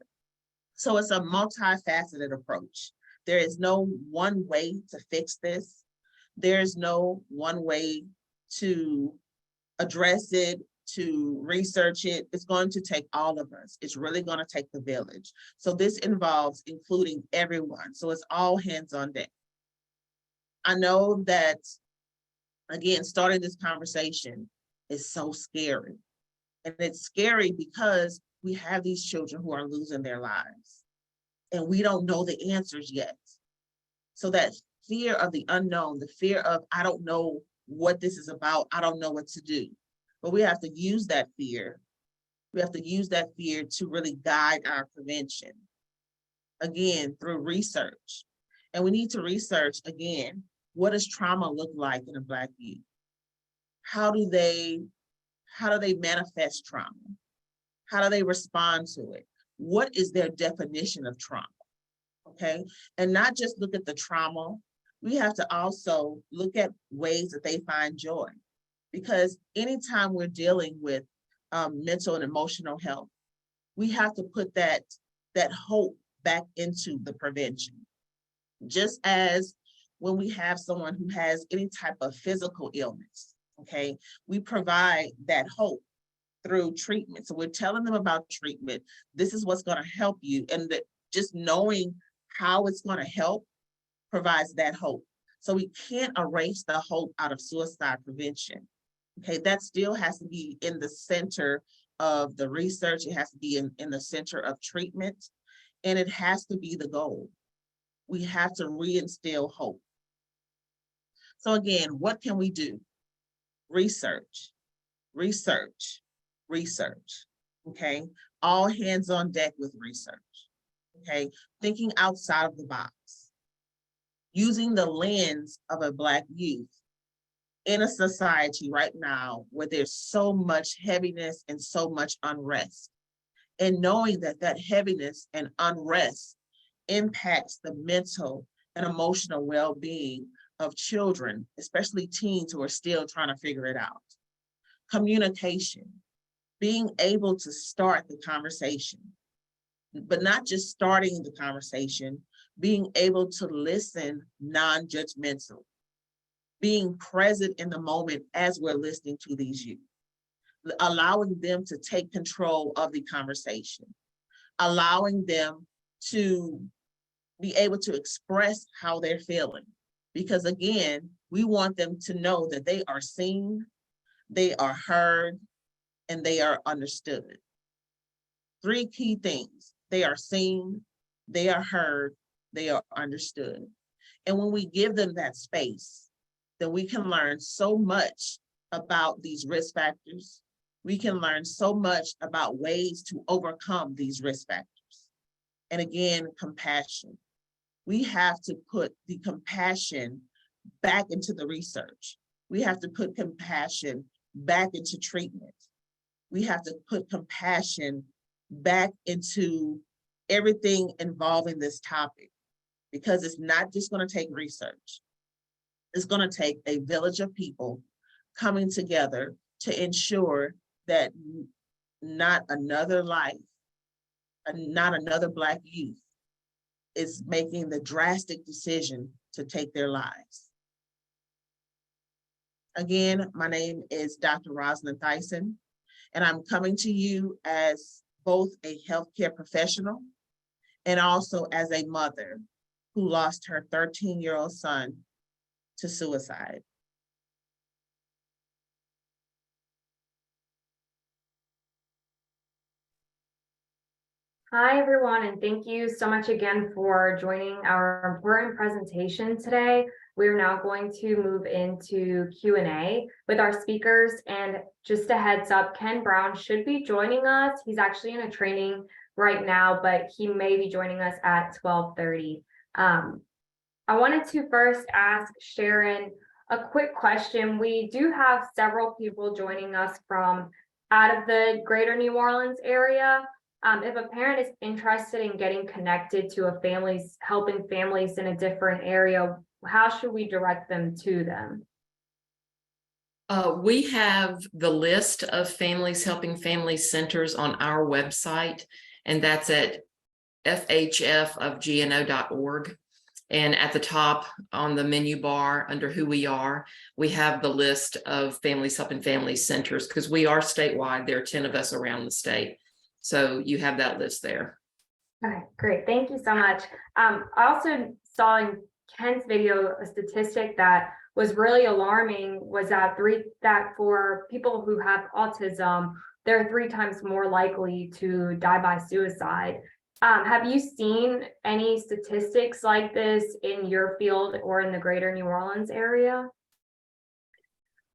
So it's a multifaceted approach. There is no one way to fix this. There's no one way to address it, to research it. It's going to take all of us. It's really going to take the village. So this involves including everyone. So it's all hands on deck. I know that, again, starting this conversation is so scary. And it's scary because we have these children who are losing their lives and we don't know the answers yet. So that fear of the unknown, the fear of, I don't know what this is about, I don't know what to do. But we have to use that fear. We have to use that fear to really guide our prevention. Again, through research. And we need to research, again, what does trauma look like in a Black youth? How do they manifest trauma? How do they respond to it? What is their definition of trauma? Okay, and not just look at the trauma, we have to also look at ways that they find joy. Because anytime we're dealing with mental and emotional health, we have to put that hope back into the prevention. Just as when we have someone who has any type of physical illness, okay, we provide that hope through treatment. So we're telling them about treatment. This is what's going to help you. And that just knowing how it's going to help provides that hope. So we can't erase the hope out of suicide prevention. Okay, that still has to be in the center of the research. It has to be in the center of treatment, and it has to be the goal. We have to reinstill hope. So again, what can we do? Research, research, research, okay? All hands on deck with research, okay? Thinking outside of the box, using the lens of a Black youth in a society right now where there's so much heaviness and so much unrest, and knowing that that heaviness and unrest impacts the mental and emotional well-being of children, especially teens who are still trying to figure it out. Communication, being able to start the conversation, but not just starting the conversation, being able to listen non-judgmental, being present in the moment as we're listening to these youth, allowing them to take control of the conversation, allowing them to be able to express how they're feeling. Because again, we want them to know that they are seen, they are heard, and they are understood. 3 key things: they are seen, they are heard, they are understood. And when we give them that space, then we can learn so much about these risk factors. We can learn so much about ways to overcome these risk factors. And again, compassion. We have to put the compassion back into the research. We have to put compassion back into treatment. We have to put compassion back into everything involving this topic, because it's not just going to take research. It's going to take a village of people coming together to ensure that not another life, not another Black youth is making the drastic decision to take their lives. Again, my name is Dr. Rosalind Thyssen, and I'm coming to you as both a healthcare professional and also as a mother who lost her 13-year-old son to suicide. Hi, everyone, and thank you so much again for joining our important presentation today. We're now going to move into Q&A with our speakers, and just a heads up, Ken Brown should be joining us. He's actually in a training right now, but he may be joining us at 12:30. I wanted to first ask Sharon a quick question. We do have several people joining us from out of the greater New Orleans area. If a parent is interested in getting connected to helping families in a different area, how should we direct them to them? We have the list of Families Helping Families centers on our website, and that's at fhfofgno.org. And at the top on the menu bar under who we are, we have the list of Families Helping Families centers, because we are statewide. There are 10 of us around the state. So you have that list there. Okay, great. Thank you so much. I also saw in Ken's video a statistic that was really alarming, was that for people who have autism, they're 3 times more likely to die by suicide. Have you seen any statistics like this in your field or in the greater New Orleans area?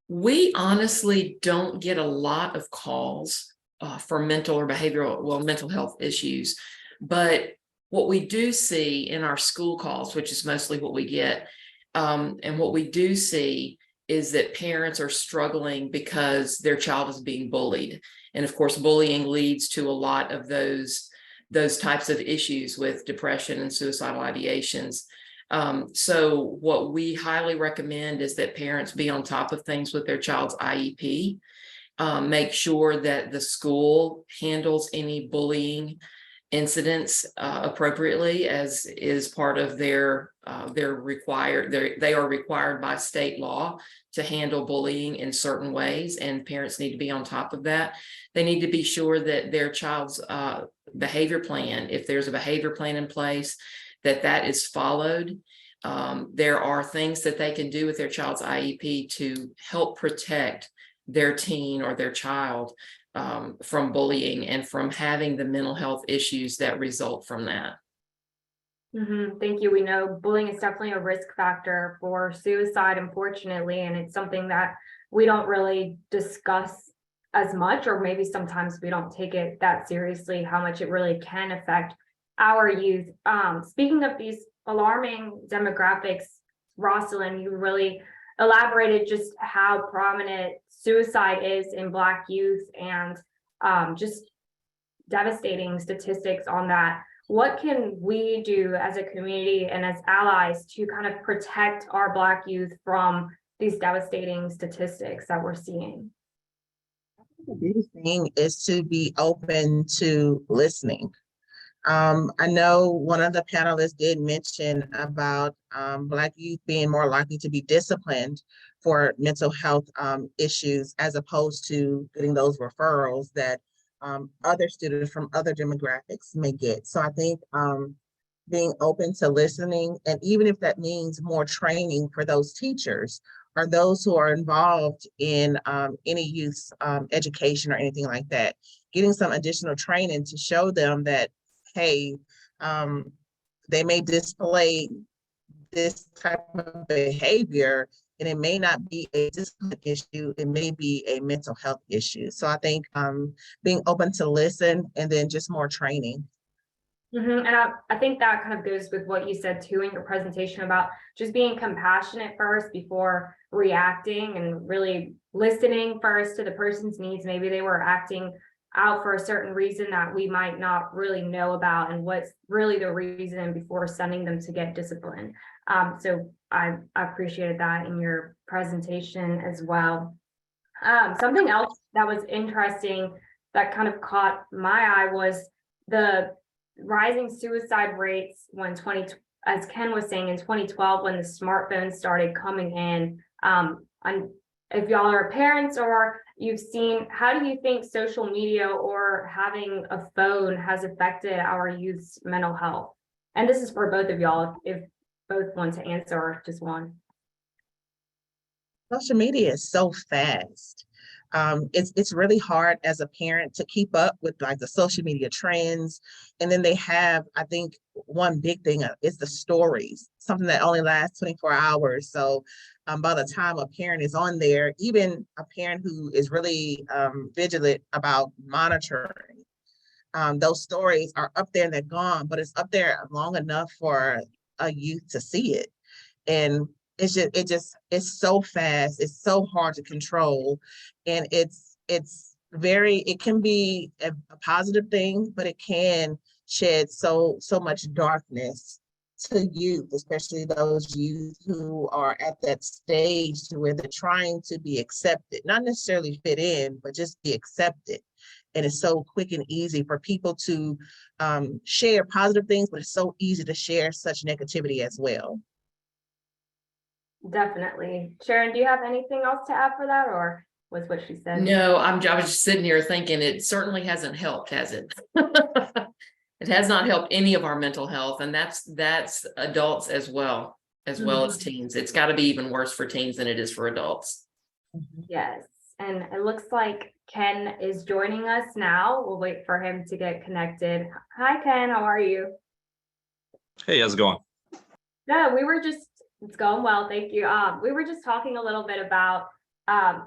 We honestly don't get a lot of calls for mental or mental health issues. But what we do see in our school calls, which is mostly what we get, and what we do see is that parents are struggling because their child is being bullied. And of course, bullying leads to a lot of those types of issues with depression and suicidal ideations. So what we highly recommend is that parents be on top of things with their child's IEP. Make sure that the school handles any bullying incidents appropriately, as is part of they are required by state law to handle bullying in certain ways, and parents need to be on top of that. They need to be sure that their child's behavior plan, if there's a behavior plan in place, that is followed. There are things that they can do with their child's IEP to help protect their teen or their child from bullying and from having the mental health issues that result from that. Thank you. We know bullying is definitely a risk factor for suicide, unfortunately, and it's something that we don't really discuss as much, or maybe sometimes we don't take it that seriously, how much it really can affect our youth. Speaking of these alarming demographics, Rosalind, you really elaborated just how prominent suicide is in Black youth, and just devastating statistics on that. What can we do as a community and as allies to kind of protect our Black youth from these devastating statistics that we're seeing? The biggest thing is to be open to listening. I know one of the panelists did mention about Black youth being more likely to be disciplined for mental health issues, as opposed to getting those referrals that other students from other demographics may get. So I think being open to listening, and even if that means more training for those teachers or those who are involved in any youth education or anything like that, getting some additional training to show them that, hey, they may display this type of behavior, and it may not be a discipline issue, it may be a mental health issue. So I think being open to listen, and then just more training. And I think that kind of goes with what you said too in your presentation about just being compassionate first before reacting, and really listening first to the person's needs. Maybe they were acting out for a certain reason that we might not really know about and what's really the reason before sending them to get disciplined. So I appreciated that in your presentation as well. Something else that was interesting that kind of caught my eye was the rising suicide rates when as Ken was saying, in 2012, when the smartphones started coming in. And if y'all are parents or you've seen, how do you think social media or having a phone has affected our youth's mental health? And this is for both of y'all, if both want to answer or just one. Social media is so fast. It's really hard as a parent to keep up with like the social media trends. And then they have, I think one big thing is the stories, something that only lasts 24 hours. So by the time a parent is on there, even a parent who is really vigilant about monitoring, those stories are up there and they're gone, but it's up there long enough for a youth to see it. And it's so fast, it's so hard to control. And it can be a positive thing, but it can shed so much darkness to youth, especially those youth who are at that stage to where they're trying to be accepted, not necessarily fit in, but just be accepted. And it's so quick and easy for people to share positive things, but it's so easy to share such negativity as well. Definitely. Sharon, do you have anything else to add for that, or was what she said? No, I was just sitting here thinking it certainly hasn't helped, has it? It has not helped any of our mental health, and that's adults as well as teens. It's got to be even worse for teens than it is for adults. Yes, and it looks like Ken is joining us now. We'll wait for him to get connected. Hi, Ken, how are you? Hey, how's it going? No, it's going well, thank you. We were just talking a little bit about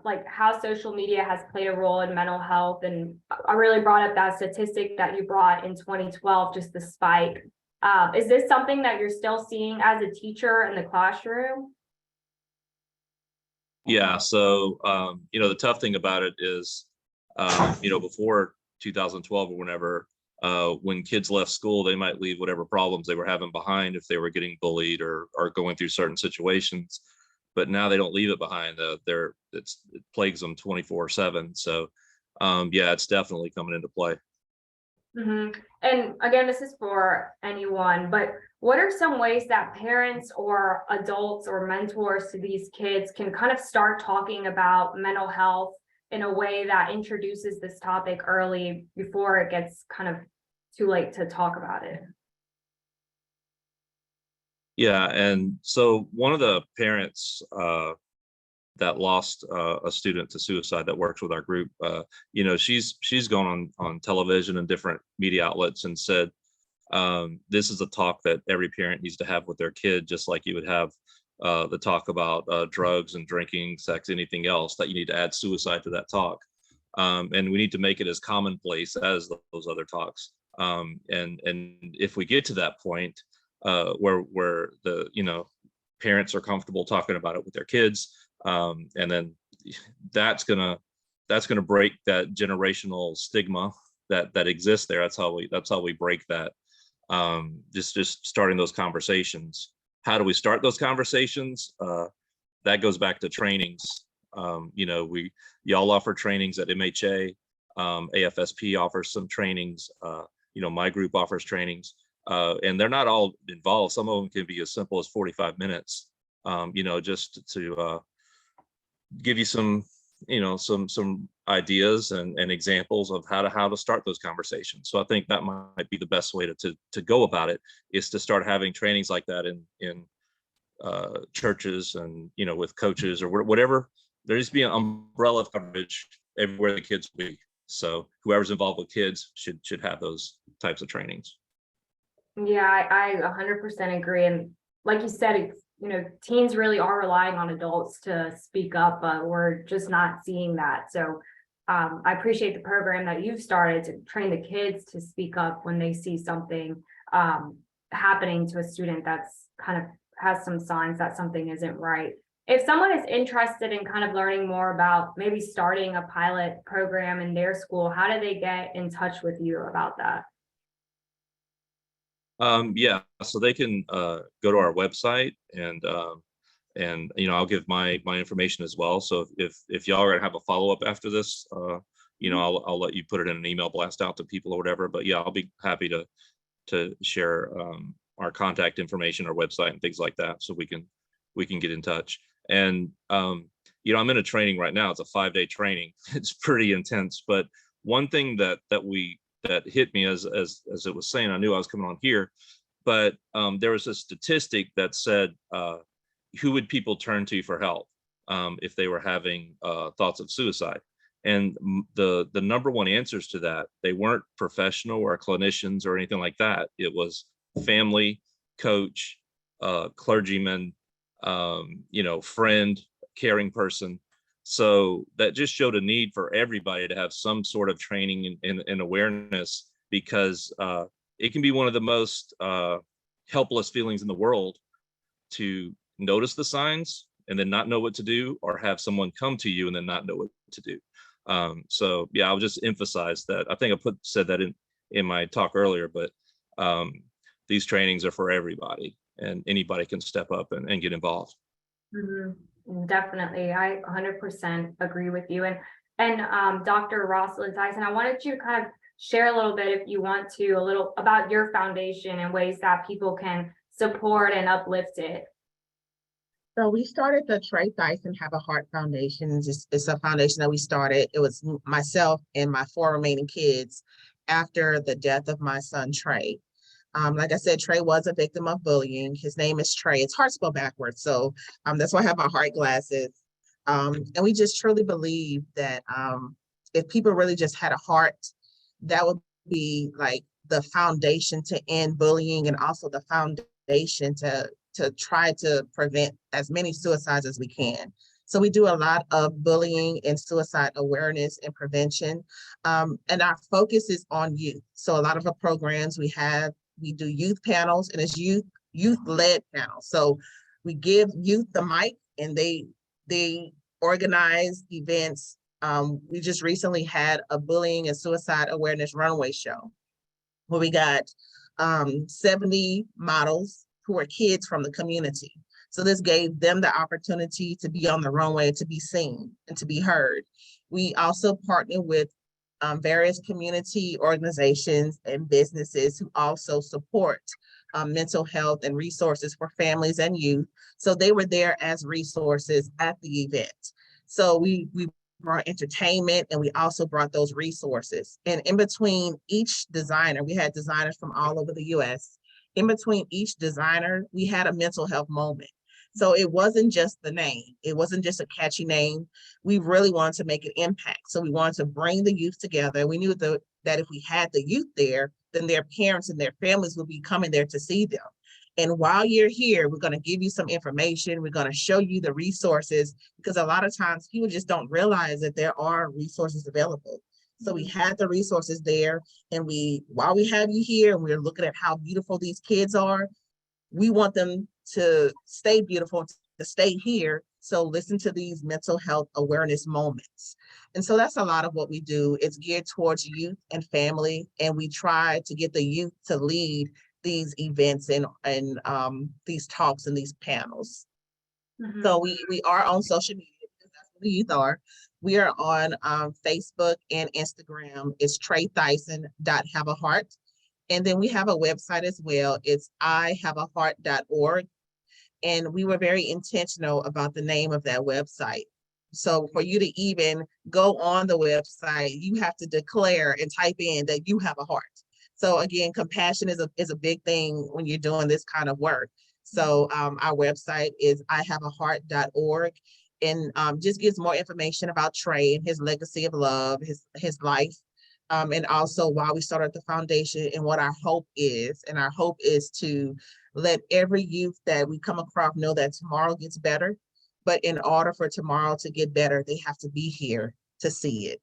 like how social media has played a role in mental health, and I really brought up that statistic that you brought in 2012, just the spike. Is this something that you're still seeing as a teacher in the classroom? Yeah, so the tough thing about it is before 2012 or whenever, when kids left school, they might leave whatever problems they were having behind if they were getting bullied or going through certain situations. But now they don't leave it behind. It plagues them 24/7. So yeah, it's definitely coming into play. And again, this is for anyone, but what are some ways that parents or adults or mentors to these kids can kind of start talking about mental health in a way that introduces this topic early before it gets kind of too late to talk about it? Yeah, and so one of the parents that lost a student to suicide that works with our group, she's gone on television and different media outlets and said, this is a talk that every parent needs to have with their kid, just like you would have the talk about drugs and drinking, sex, anything else, that you need to add suicide to that talk. And we need to make it as commonplace as those other talks. And if we get to that point where the parents are comfortable talking about it with their kids, and then that's gonna break that generational stigma that exists there. That's how we break that. Just starting those conversations. How do we start those conversations? That goes back to trainings. Y'all offer trainings at MHA. AFSP offers some trainings. My group offers trainings, and they're not all involved. Some of them can be as simple as 45 minutes. Just to give you some ideas and examples of how to start those conversations. So I think that might be the best way to go about it, is to start having trainings like that in churches and with coaches or whatever. There needs to be an umbrella of coverage everywhere the kids will be. So whoever's involved with kids should have those types of trainings. Yeah, I 100% agree. And like you said, teens really are relying on adults to speak up, but we're just not seeing that. So I appreciate the program that you've started to train the kids to speak up when they see something happening to a student that's kind of has some signs that something isn't right. If someone is interested in kind of learning more about maybe starting a pilot program in their school, how do they get in touch with you about that? Yeah, so they can go to our website and I'll give my information as well. So if y'all are gonna have a follow-up after this, I'll let you put it in an email blast out to people or whatever. But yeah, I'll be happy to share our contact information, our website and things like that, so we can get in touch. And I'm in a training right now. It's a 5-day training. It's pretty intense, but one thing that hit me as it was saying, I knew I was coming on here, but there was a statistic that said, who would people turn to for help if they were having thoughts of suicide? And the number one answers to that, they weren't professional or clinicians or anything like that. It was family, coach, clergyman, friend, caring person. So that just showed a need for everybody to have some sort of training and awareness, because it can be one of the most helpless feelings in the world to notice the signs and then not know what to do, or have someone come to you and then not know what to do. So yeah, I'll just emphasize that. I think I said that in my talk earlier, but these trainings are for everybody, and anybody can step up and get involved. Definitely, I 100% agree with you. And Dr. Rosalind Tyson, I wanted you to kind of share a little bit, if you want to, a little about your foundation and ways that people can support and uplift it. So we started the Trey Tyson Have a Heart Foundation. It's a foundation that we started. It was myself and my 4 remaining kids after the death of my son, Trey. Like I said, Trey was a victim of bullying. His name is Trey. It's hard spelled backwards. So that's why I have my heart glasses. And we just truly believe that if people really just had a heart, that would be like the foundation to end bullying, and also the foundation to try to prevent as many suicides as we can. So we do a lot of bullying and suicide awareness and prevention. And our focus is on youth. So a lot of the programs we do youth panels, and it's youth-led panels. So we give youth the mic and they organize events. We just recently had a bullying and suicide awareness runway show where we got 70 models who are kids from the community. So this gave them the opportunity to be on the runway, to be seen and to be heard. We also partner with various community organizations and businesses who also support mental health and resources for families and youth. So they were there as resources at the event. So we brought entertainment, and we also brought those resources. And in between each designer, we had designers from all over the US. In between each designer, we had a mental health moment. So it wasn't just the name. It wasn't just a catchy name. We really wanted to make an impact. So we wanted to bring the youth together. We knew that if we had the youth there, then their parents and their families would be coming there to see them. And while you're here, we're going to give you some information. We're going to show you the resources, because a lot of times people just don't realize that there are resources available. So we had the resources there, and while we have you here and we're looking at how beautiful these kids are, we want them to stay beautiful, to stay here. So listen to these mental health awareness moments. And so that's a lot of what we do. It's geared towards youth and family, and we try to get the youth to lead these events and these talks and these panels. So we are on social media, because that's what the youth are. We are on Facebook and Instagram. It's TreyTyson.haveaheart. And then we have a website as well. It's ihaveaheart.org. And we were very intentional about the name of that website. So for you to even go on the website, you have to declare and type in that you have a heart. So again, compassion is a big thing when you're doing this kind of work. So our website is ihaveaheart.org, and just gives more information about Trey and his legacy of love, his life, and also why we started the foundation and what our hope is. And our hope is to let every youth that we come across know that tomorrow gets better. But in order for tomorrow to get better, they have to be here to see it.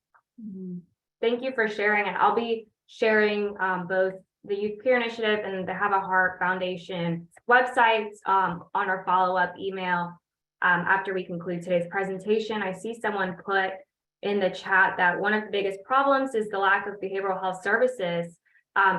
Thank you for sharing it. I'll be sharing both the Youth Peer Initiative and the Have a Heart Foundation websites on our follow-up email. after we conclude today's presentation. I see someone put in the chat that one of the biggest problems is the lack of behavioral health services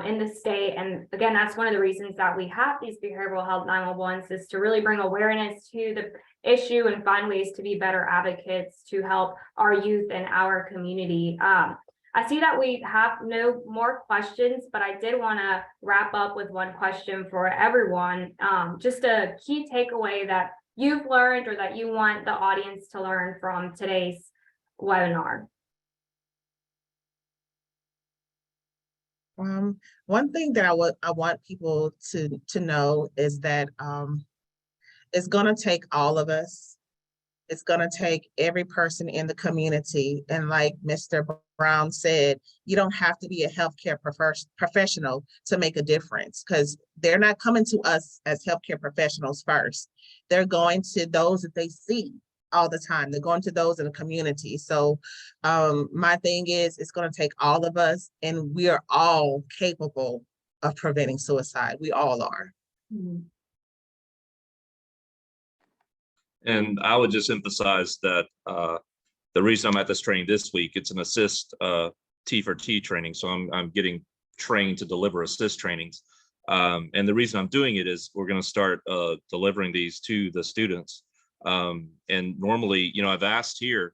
in the state. And again, that's one of the reasons that we have these behavioral health 911s, is to really bring awareness to the issue and find ways to be better advocates to help our youth and our community. I see that we have no more questions, but I did want to wrap up with one question for everyone. Just a key takeaway that you've learned or that you want the audience to learn from today's webinar. One thing that I want people to know is that it's gonna take all of us. It's gonna take every person in the community. And like Mr. Brown said, you don't have to be a healthcare professional to make a difference, because they're not coming to us as healthcare professionals first. They're going to those that they see all the time. They're going to those in the community. So my thing is, it's going to take all of us, and we are all capable of preventing suicide. We all are. And I would just emphasize that the reason I'm at this training this week, it's an assist T4T training. So I'm getting trained to deliver assist trainings. And the reason I'm doing it is we're going to start delivering these to the students. And normally, I've asked here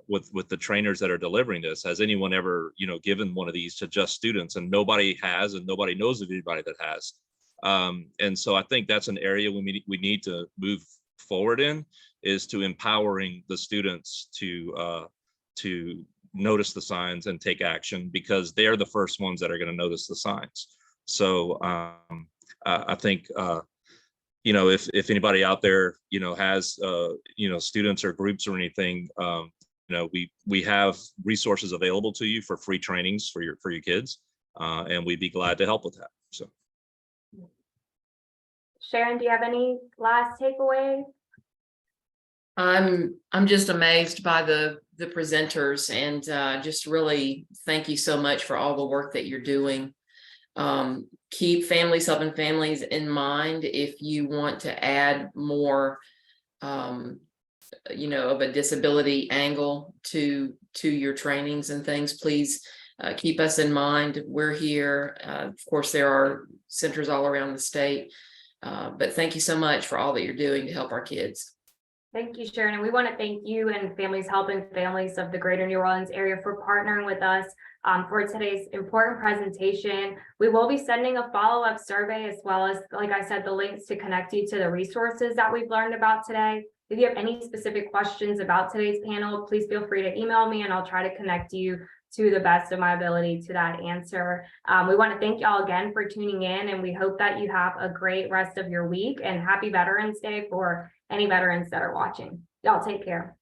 with the trainers that are delivering this, has anyone ever, given one of these to just students? And nobody has, and nobody knows of anybody that has. And so I think that's an area we need to move forward in, is to empowering the students to notice the signs and take action, because they're the first ones that are going to notice the signs. So I think if anybody out there has students or groups or anything, we have resources available to you for free trainings for your kids, and we'd be glad to help with that. So Sharon, do you have any last takeaway? I'm just amazed by the presenters, and just really thank you so much for all the work that you're doing. Keep families helping families in mind. If you want to add more of a disability angle to your trainings and things, please keep us in mind. We're here. Of course, there are centers all around the state, but thank you so much for all that you're doing to help our kids. Thank you, Sharon. And we want to thank you and Families Helping Families of the Greater New Orleans area for partnering with us for today's important presentation. We will be sending a follow-up survey, as well as, like I said, the links to connect you to the resources that we've learned about today. If you have any specific questions about today's panel, please feel free to email me, and I'll try to connect you to the best of my ability to that answer. We want to thank y'all again for tuning in, and we hope that you have a great rest of your week, and happy Veterans Day for any veterans that are watching. Y'all take care.